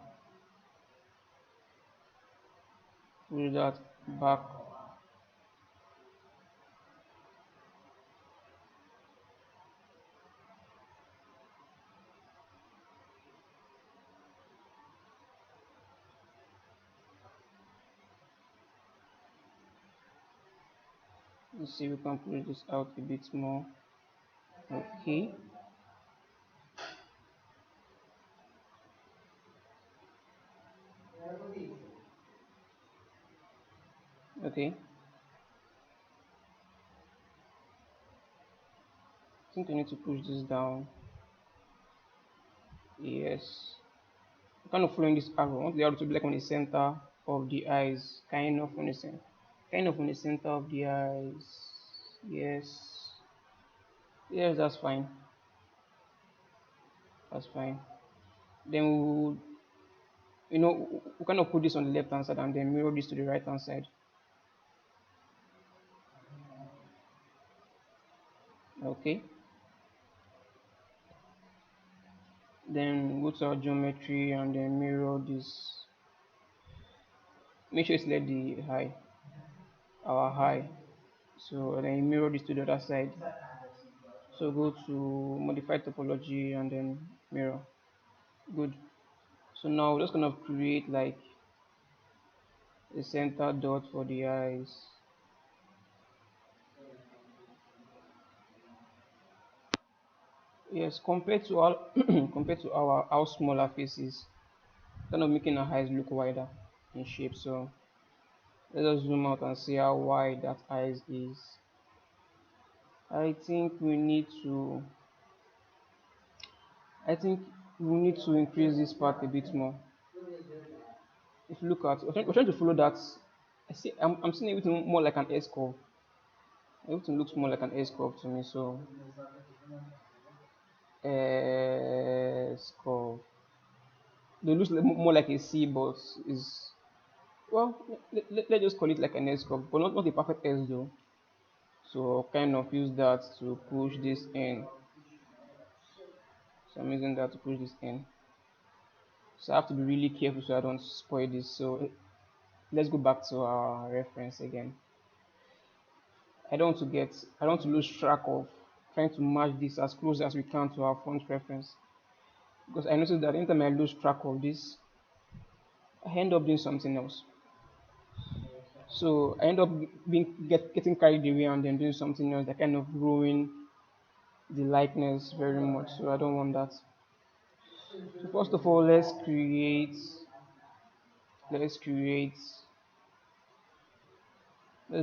Pull that back. Let's see if we can pull this out a bit more. Okay. Okay. I think I need to push this down. Yes. I'm kind of following this arrow. I want the arrow to be like on the center of the eyes. Kind of on the center. Kind of on the center of the eyes. Yes. Yes, that's fine. That's fine. Then we kind of put this on the left hand side and then mirror this to the right hand side. Okay. Then go to our geometry and then mirror this. Make sure you select the high, our high. So then you mirror this to the other side. So go to modify topology and then mirror. Good. So now we're just gonna create like a center dot for the eyes. Yes, compared to our compared to our smaller faces, kind of making our eyes look wider in shape. So let us zoom out and see how wide that eyes is. I think we need to I think we need to increase this part a bit more. if you look at, we're trying to follow that. I'm seeing everything more like an S curve. Everything looks more like an S curve to me. So S curve. They look more like a C, but is, well, let's just call it like an S curve, but not a perfect S though. So I'll kind of use that to push this in. So I'm using that to push this in. So I have to be really careful so I don't spoil this. So let's go back to our reference again. I don't want to lose track of trying to match this as close as we can to our front reference. Because I noticed that anytime I lose track of this, I end up doing something else. So I end up getting carried away and then doing something else that kind of ruin the likeness very much. So I don't want that. So first of all, let's let's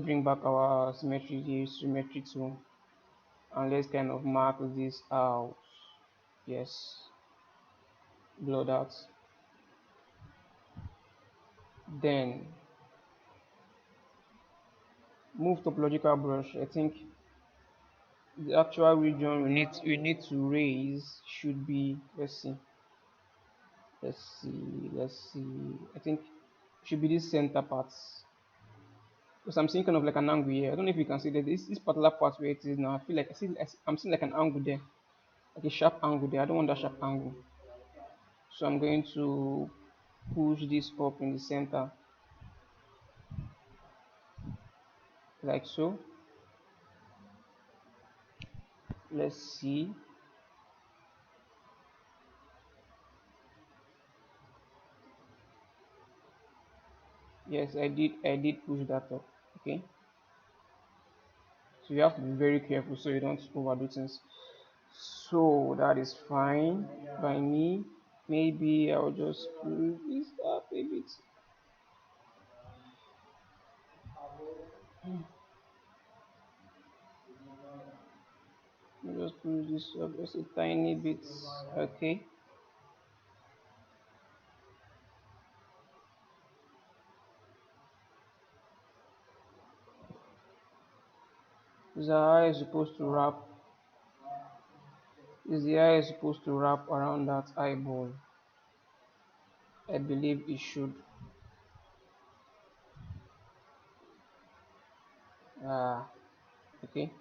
bring back our symmetry tool, and let's kind of mark this out. Yes, blur that. Then move topological brush. I think the actual region we need to raise should be, let's see, I think should be this center part, because I'm seeing kind of like an angle here. I don't know if you can see that this particular part where it is now. I feel like I'm seeing like an angle there, like a sharp angle there. I don't want that sharp angle, so I'm going to push this up in the center like so. Let's see. Yes, I did push that up. Okay, so you have to be very careful so you don't overdo things. So that is fine by me. Maybe I'll just pull this up a bit. I'll just pull this up just a tiny bit. Okay. Is the eye supposed to wrap? Is the eye supposed to wrap around that eyeball? I believe it should. Ah, okay.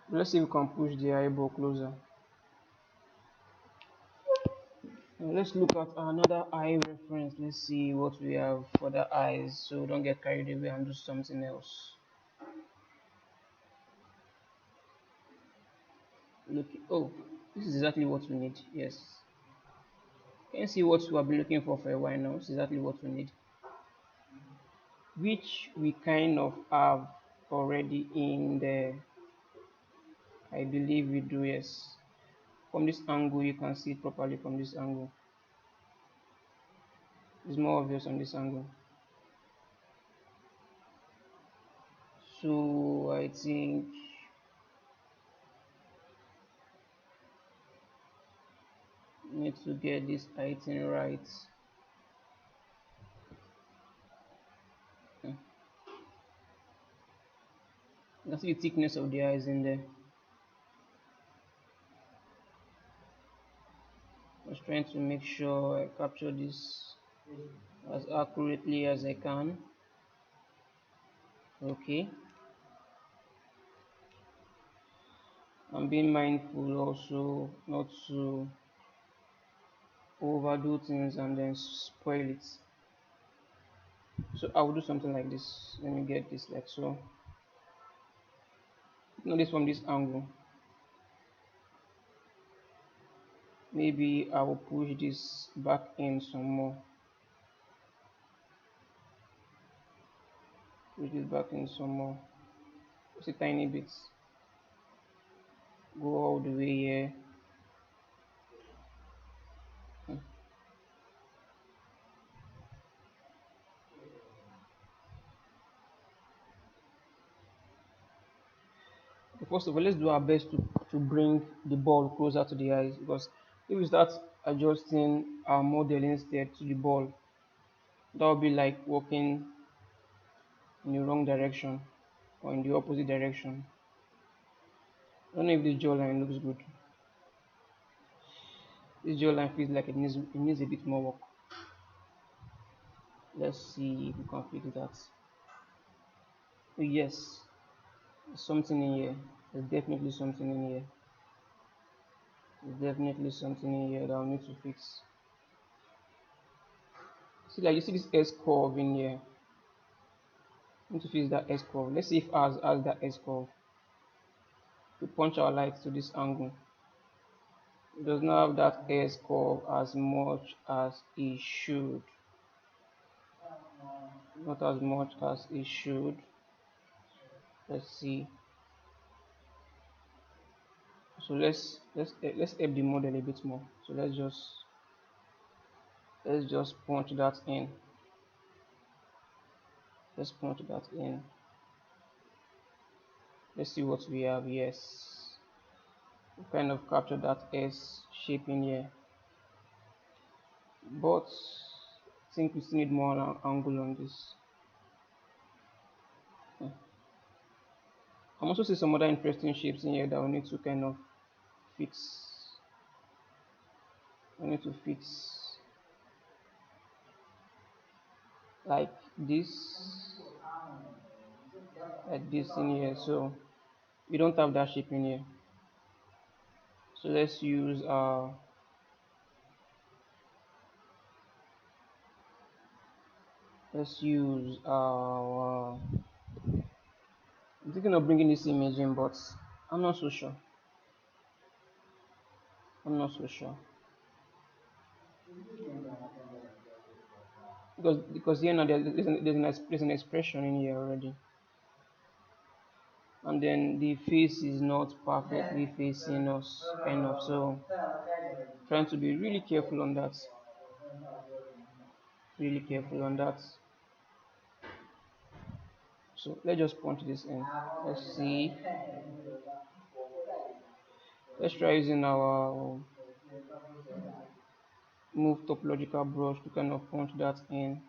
Let's see if we can push the eyeball closer. Let's look at another eye reference. Let's see what we have for the eyes, so don't get carried away and do something else. Look, oh, this is exactly what we need. Yes, can you see what we have been looking for a while now? It's exactly what we need, which we kind of have already in there. I believe we do, yes. From this angle, you can see it properly from this angle. It's more obvious on this angle. So I think we need to get this item right. You can see the thickness of the eyes in there. Just trying to make sure I capture this as accurately as I can. Okay, I'm being mindful also not to overdo things and then spoil it. So I will do something like this. Let me get this like so. Not this from this angle. Maybe I will push this back in some more. Push this back in some more. Just a tiny bit. Go all the way here. Okay, first of all, let's do our best to bring the ball closer to the eyes, because if we start adjusting our model instead to the ball. That would be like walking in the wrong direction or in the opposite direction. I don't know if this jawline looks good. This jawline feels like it needs a bit more work. Let's see if we can fix that. Oh, yes, there's something in here. There's definitely something in here. There's definitely something in here that I'll need to fix. See, like you see this S curve in here. I need to fix that S curve. Let's see if ours has that S curve. We punch our light to this angle. It does not have that S curve as much as it should. Not as much as it should. Let's see. So let's up the model a bit more. So let's just punch that in. Let's punch that in. Let's see what we have. Yes, we kind of captured that S shape in here, but I think we still need more angle on this. I'm also seeing some other interesting shapes in here that we need to kind of fix. I need to fix like this, like this in here. So we don't have that shape in here. So let's use I'm thinking of bringing this image in, but I'm not so sure. I'm not so sure because here now there's an expression in here already, and then the face is not perfectly facing us enough. So trying to be really careful on that. Really careful on that. So let's just punch this in. Let's see. Let's try using our move topological brush to kind of punch that in.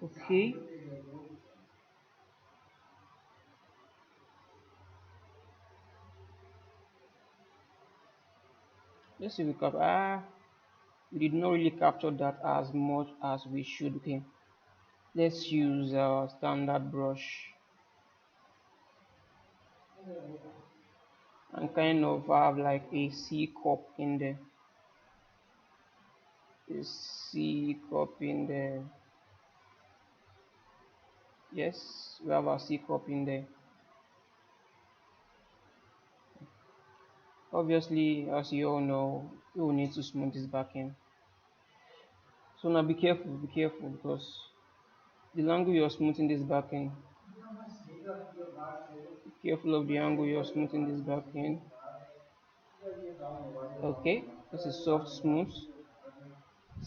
Okay. Let's see if we capture. We did not really capture that as much as we should. Okay. Let's use our standard brush and kind of have like a C cup in there. A C cup in there. Yes, we have our C cup in there. Obviously, as you all know, we will need to smooth this back in. So now be careful because the angle you're smoothing this back in. Be careful of the angle you're smoothing this back in. Okay, this is soft smooth.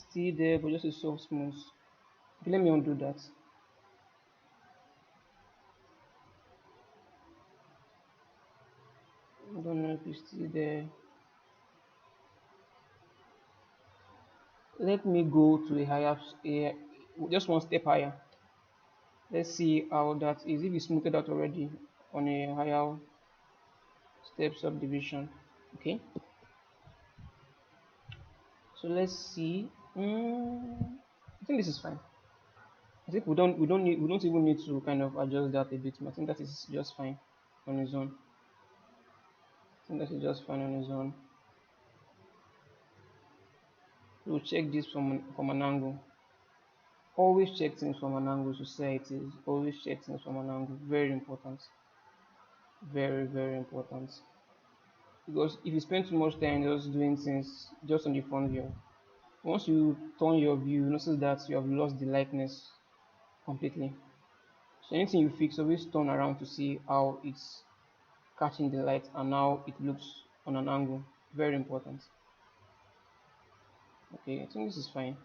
Still there, but just a soft smooth. Okay, let me undo that. I don't know if it's still there. Let me go to just one step higher. Let's see how that is. If it's smoothed out already on a higher step subdivision. Okay. So let's see. I think this is fine. I think we don't even need to kind of adjust that a bit. I think that is just fine on its own. I think that is just fine on its own. We'll check this from an angle. Always check things from an angle. Society is always check things from an angle. Very important. Very, very important. Because if you spend too much time just doing things just on the front view, once you turn your view, you notice that you have lost the likeness completely. So anything you fix, always turn around to see how it's catching the light and how it looks on an angle. Very important. Okay, I think this is fine.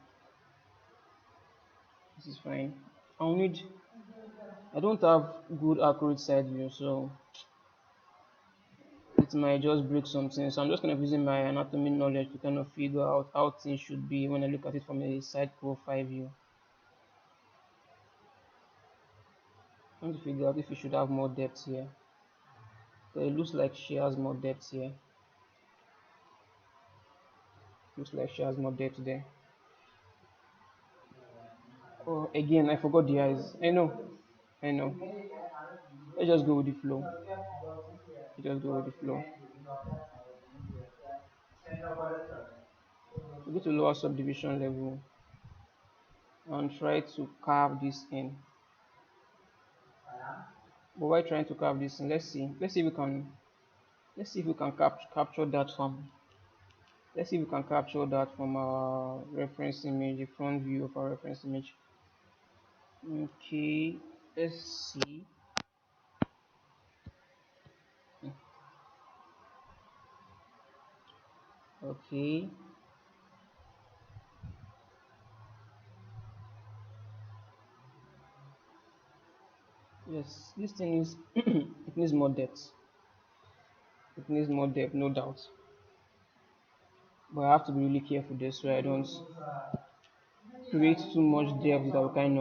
This is fine. I'll need, I don't have good accurate side view, so it might just break something. So I'm just kind of using my anatomy knowledge to kind of figure out how things should be when I look at it from a side profile view. I'm trying to figure out if it should have more depth here. So it looks like she has more depth here. Looks like she has more depth there. Oh, again, I forgot the eyes. I know. Let's just go with the flow. Let's just go with the flow. So go to lower subdivision level and try to carve this in. But while trying to carve this in, let's see if we can capture that from, let's see if we can capture that from our reference image, the front view of our reference image. Okay, let's see. Okay, yes, this thing is it needs more depth. It needs more depth, no doubt. But I have to be really careful there so I don't create too much depth that will kind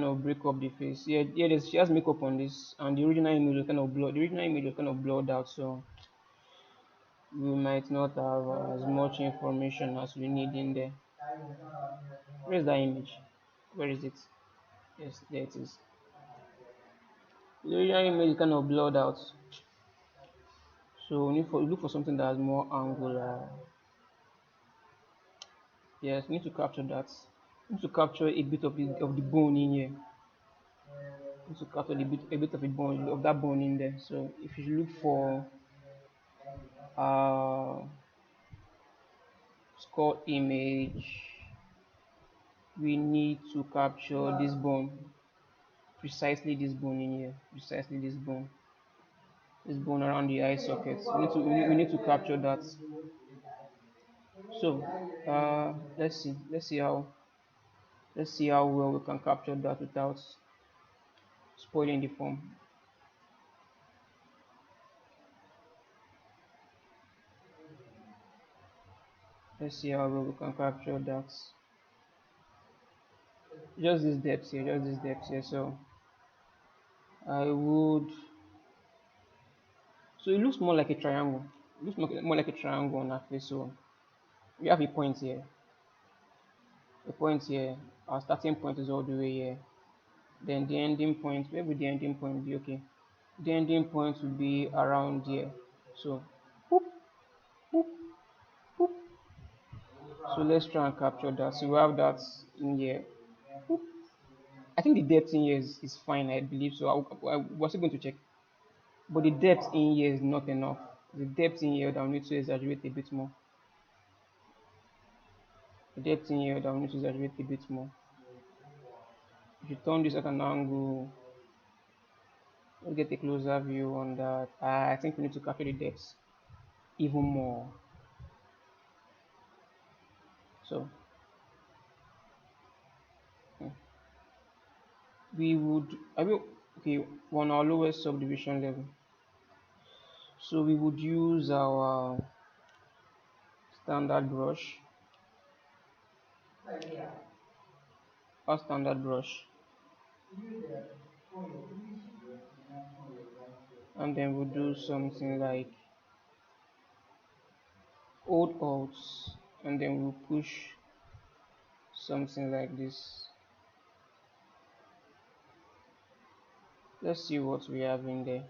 of break up the face. Yeah, yeah. She has makeup on this, and the original image will kind of blur. The original image will kind of blurred out, so we might not have as much information as we need in there. Where is that image? Where is it? Yes, there it is. The original image is kind of blurred out, so we need for look for something that has more angular. Yes, we need to capture that. We need to capture a bit of the bone in here. We need to capture a bit of the bone of that bone in there. So if you look for uh skull image, we need to capture this bone, precisely this bone in here, precisely this bone around the eye socket. We need to capture that. So let's see how well we can capture that without spoiling the form. Let's see how well we can capture that. Just this depth here, just this depth here. So I would, so it looks more like a triangle. It looks more like a triangle on our face. So we have a point here. A point here. Our starting point is all the way here. Then the ending point, where would the ending point be? Okay. The ending point will be around here. So whoop, whoop, whoop. So let's try and capture that. So we have that in here. Whoop. I think the depth in here is fine, I believe so. I was going to check. But the depth in here is not enough. The depth in here that we need to exaggerate a bit more. The depth in here that we need to exaggerate a bit more. If you turn this at an angle, let's get a closer view on that. I think we need to capture the depth even more. So we would, I will, okay, on our lowest subdivision level. So we would use our standard brush, our standard brush, and then we'll do something like old alts, and then we'll push something like this. Let's see what we have in there.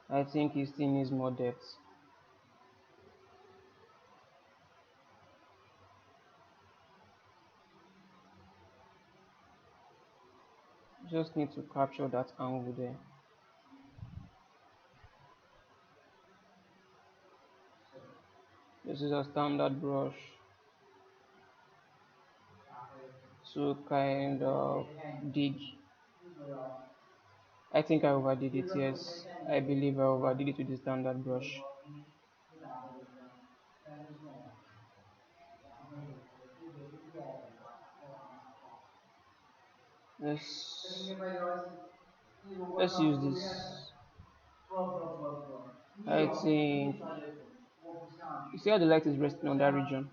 I think it still needs more depth. Just need to capture that angle there. This is a standard brush to kind of dig. I think I overdid it, yes. I believe I overdid it with the standard brush. Let's let's use this. I think you see how the light is resting on that region.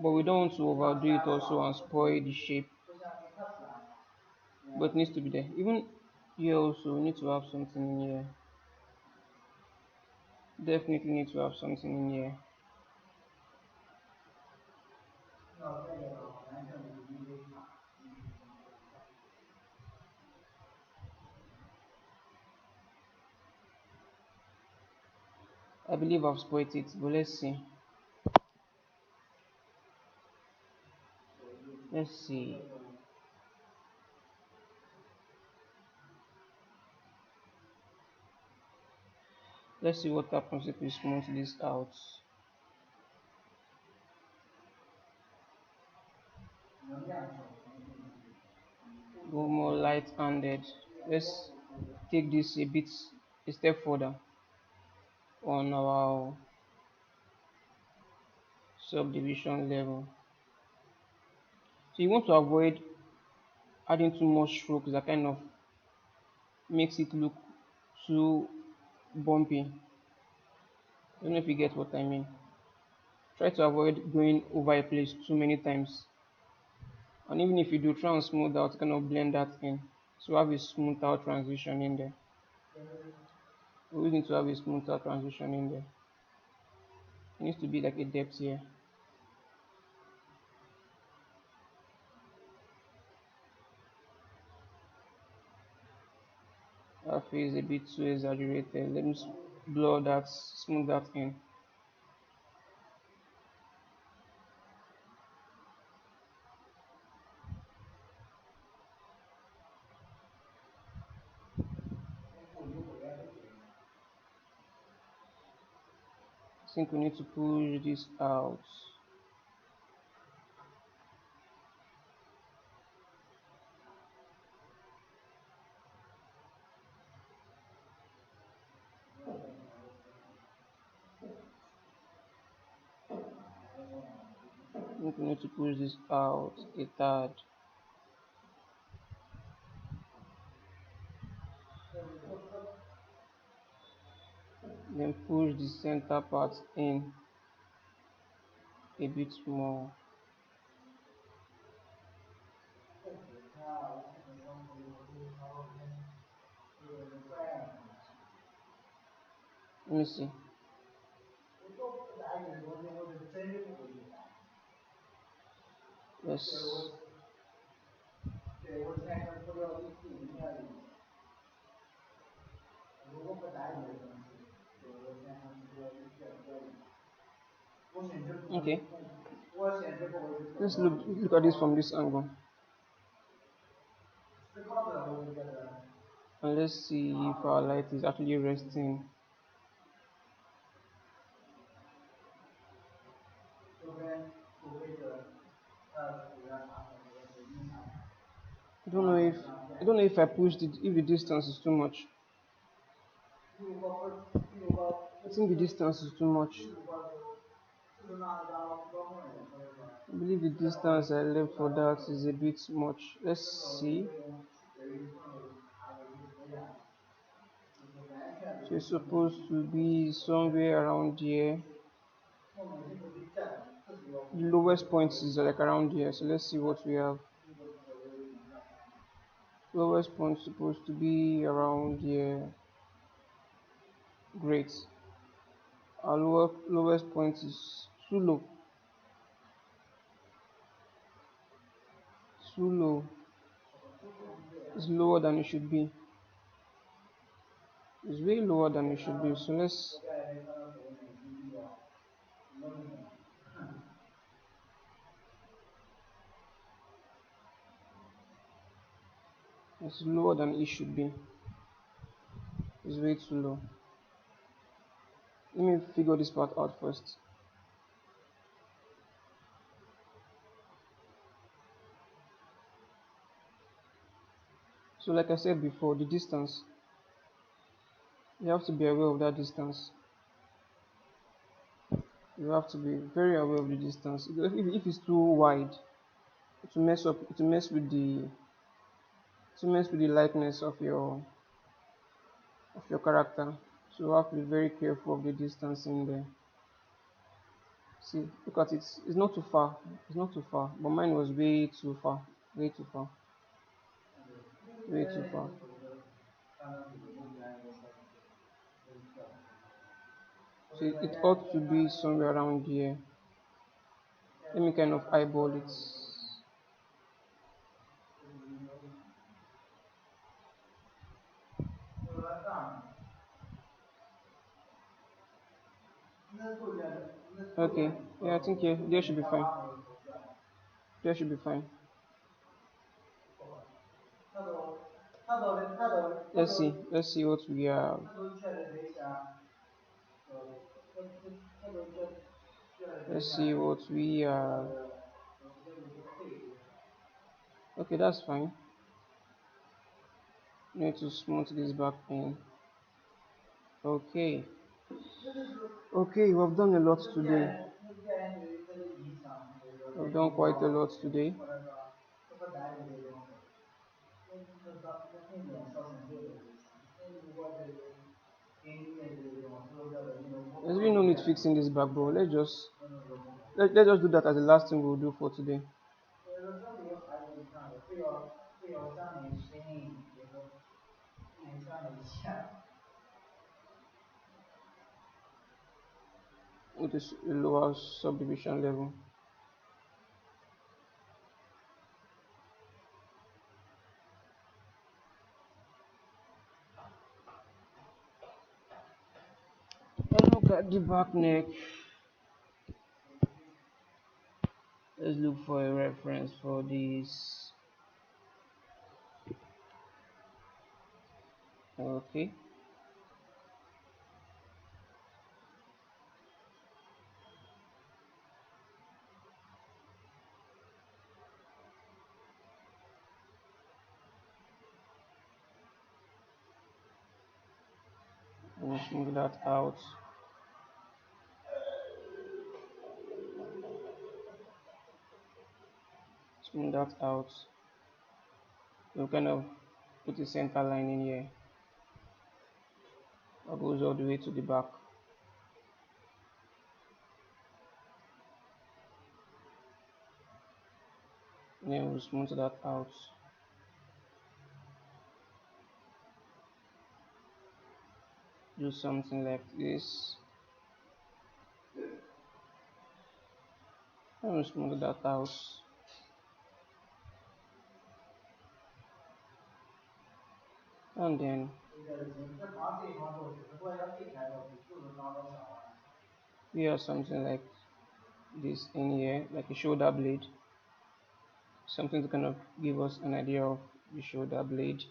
But we don't want to overdo it also and spoil the shape. But it needs to be there. Even here also we need to have something in here. Definitely need to have something in here. I believe I've spoiled it, but let's see. Let's see. Let's see what happens if we smooth this out. Go more light-handed. Let's take this a step further on our subdivision level. So you want to avoid adding too much strokes that kind of makes it look too bumpy. I don't know if you get what I mean. Try to avoid going over a place too many times. And even if you do, try and smooth out, kind of blend that in. So have a smooth out transition in there. We need to have a smooth out transition in there. It needs to be like a depth here. That feels a bit too exaggerated. Let me blur that, smooth that in. I think we need to push this out. I think we need to push this out a tad. Then push the center part in a bit more. Let me see. Yes. Okay. Let's look at this from this angle. And let's see if our light is actually resting. I don't know if I pushed it, if the distance is too much. I think the distance is too much. I believe the distance I left for that is a bit much. Let's see. So it's supposed to be somewhere around here. The lowest point is like around here. So let's see what we have. Lowest point is supposed to be around here. Great. Our lowest point is too low. Too low. It's lower than it should be. It's way lower than it should be. So it's lower than it should be. It's way too low. Let me figure this part out first. So like I said before, the distance, you have to be aware of that distance. You have to be very aware of the distance. If it's too wide, it will mess up. It will mess with the likeness of your character. So you have to be very careful of the distance in there. See, look at it. It's not too far. It's not too far. But mine was way too far. Way too far. Way too far. So it ought to be somewhere around here. Let me kind of eyeball it. Okay. Yeah, I think yeah, there should be fine. There should be fine. Let's see what we have. Let's see what we have. Okay, that's fine. Need to smooth this back in. Okay. Okay, we've done a lot today. We've done quite a lot today. There's really no need fixing this back, bro. Let's just do that as the last thing we'll do for today. With a lower subdivision level. And look at the back neck. Let's look for a reference for this. Okay. And smooth that out. Smooth that out. We'll kind of put a center line in here that goes all the way to the back. And then we'll smooth that out. Do something like this. And we'll smooth that out. And then we have something like this in here, like a shoulder blade. Something to kind of give us an idea of the shoulder blade.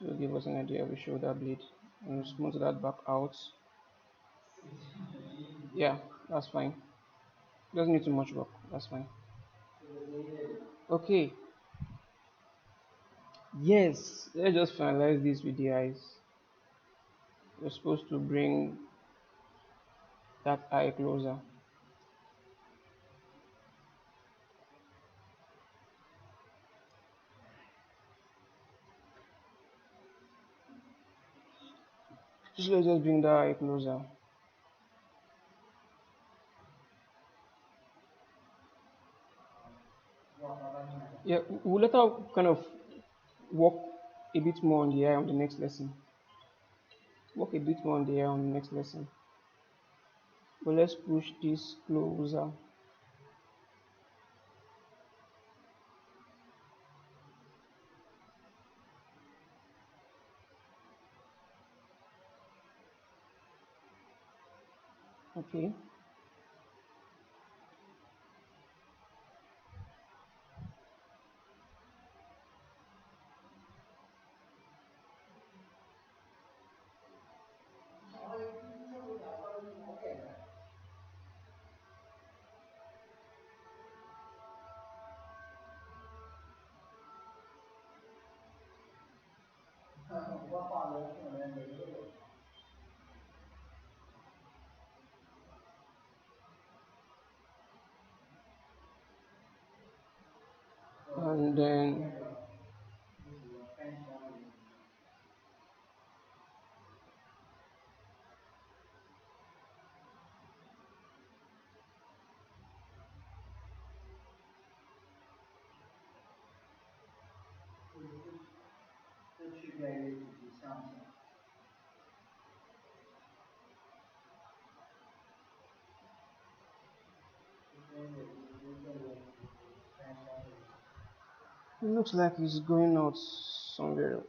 To give us an idea of the shoulder blade. And we'll smooth that back out. Yeah, that's fine. Doesn't need too much work. That's fine. Okay. Yes, let's just finalize this with the eyes. We're supposed to bring that eye closer. Let's just bring that eye closer. Yeah, we'll later kind of work a bit more on the eye on the next lesson. Work a bit more on the eye on the next lesson. But let's push this closer. Okay. And then it looks like it's going out somewhere.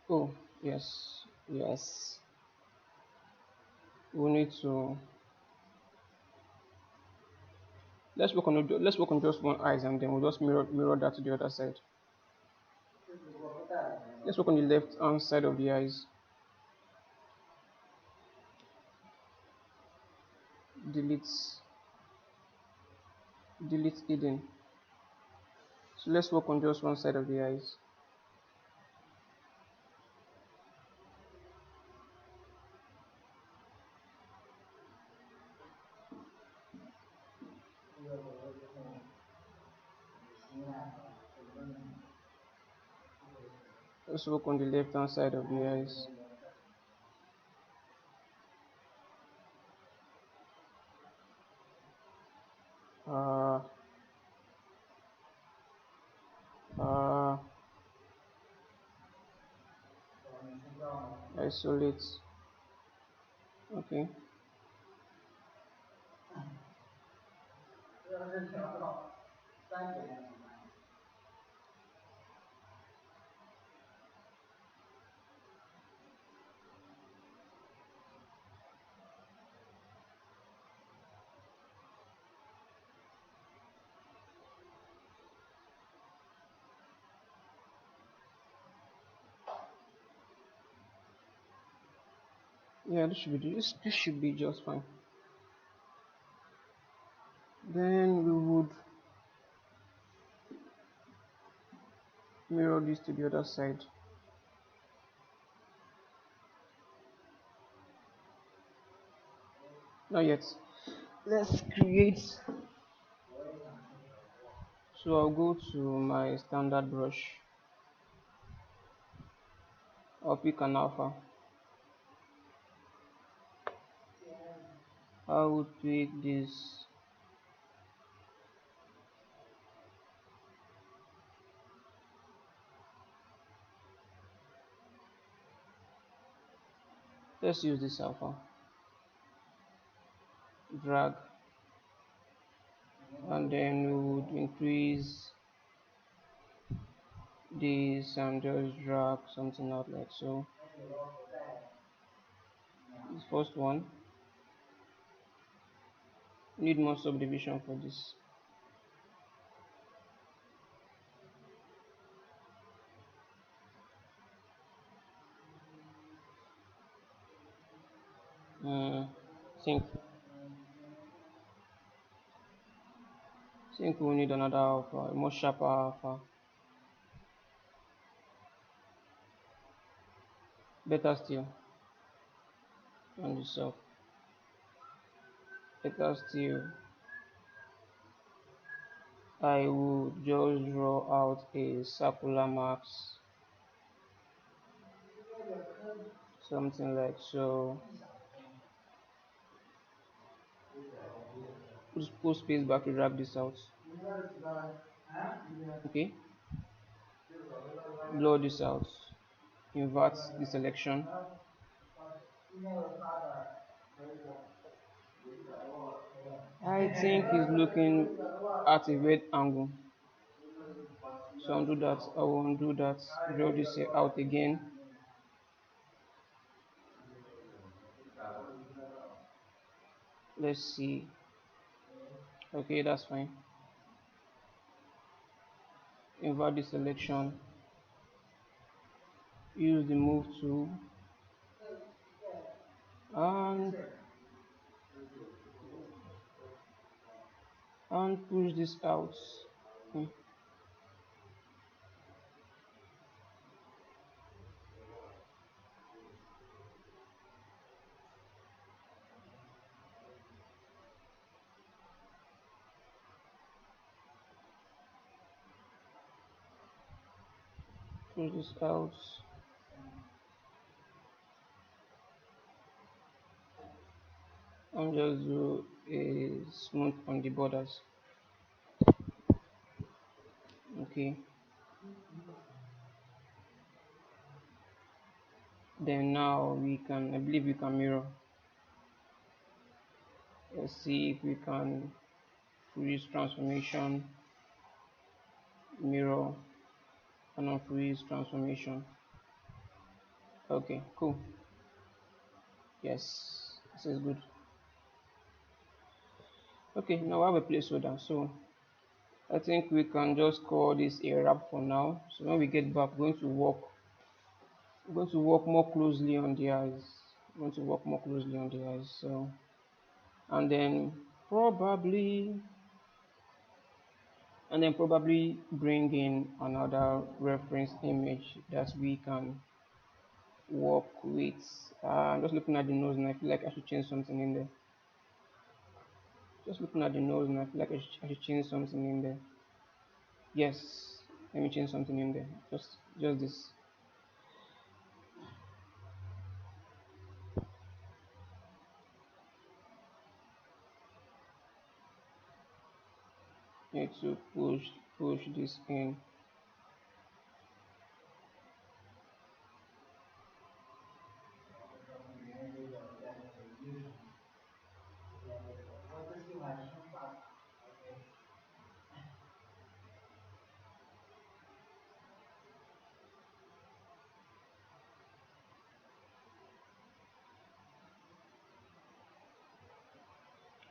Oh, yes, yes. We need to let's work on just one eyes and then we'll just mirror that to the other side. Let's work on the left hand side of the eyes. Delete delete hidden. So let's work on just one side of the eyes. Let's work on the left hand side of the eyes. Uh, uh, Isolate. Okay. Yeah, this should be just fine. Then we would mirror this to the other side. Not yet. Let's create. So I'll go to my standard brush. I'll pick an alpha. I will pick this. Let's use this alpha. Drag. And then we would increase this and just drag something out like so. This first one. Need more subdivision for this. Think we need another alpha, a more sharper alpha. Better still, on the self. Better still, I will just draw out a circular max, something like so. Put space back to drag this out. Okay, blur this out. Invert the selection. I think it's looking at a weird angle. So undo that. I will undo that. Draw this out again. Let's see. Okay, that's fine. Invert the selection. Use the move tool and push this out. push this out and just do a smooth on the borders. Okay, then now I believe we can mirror. Let's see if we can freeze transformation, mirror, and unfreeze transformation. Okay, cool. Yes, this is good. Okay, now I have a placeholder, so I think we can just call this a wrap for now. So when we get back, we're going to work more closely on the eyes. We're going to work more closely on the eyes. So, and then probably, bring in another reference image that we can work with. I'm just looking at the nose and I feel like I should change something in there. Just looking at the nose and I feel like I should change something in there. Yes, let me change something in there. Just this. Need to push this in.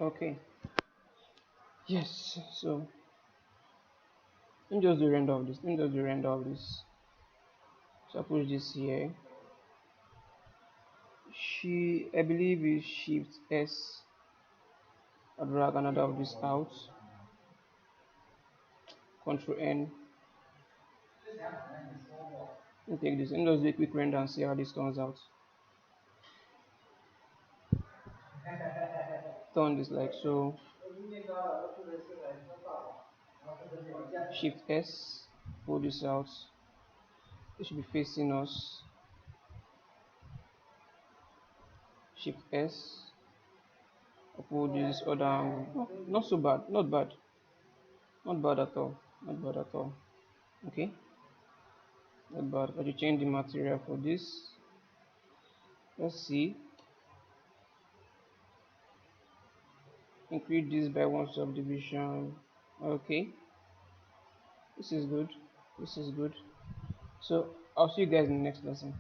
Okay. Yes. So let me just do render of this. Let me just do render of this. So I push this here. I believe is Shift S. I drag another of this out. Control N. And take this. And just do a quick render and see how this turns out. Turn this like so. Shift S. Pull this out. It should be facing us. Shift S. Pull this other angle. Oh, not so bad. Not bad. Not bad at all. Not bad at all. Okay. Not bad. But you change the material for this. Let's see. Increase this by one subdivision. Okay. This is good. This is good. So I'll see you guys in the next lesson.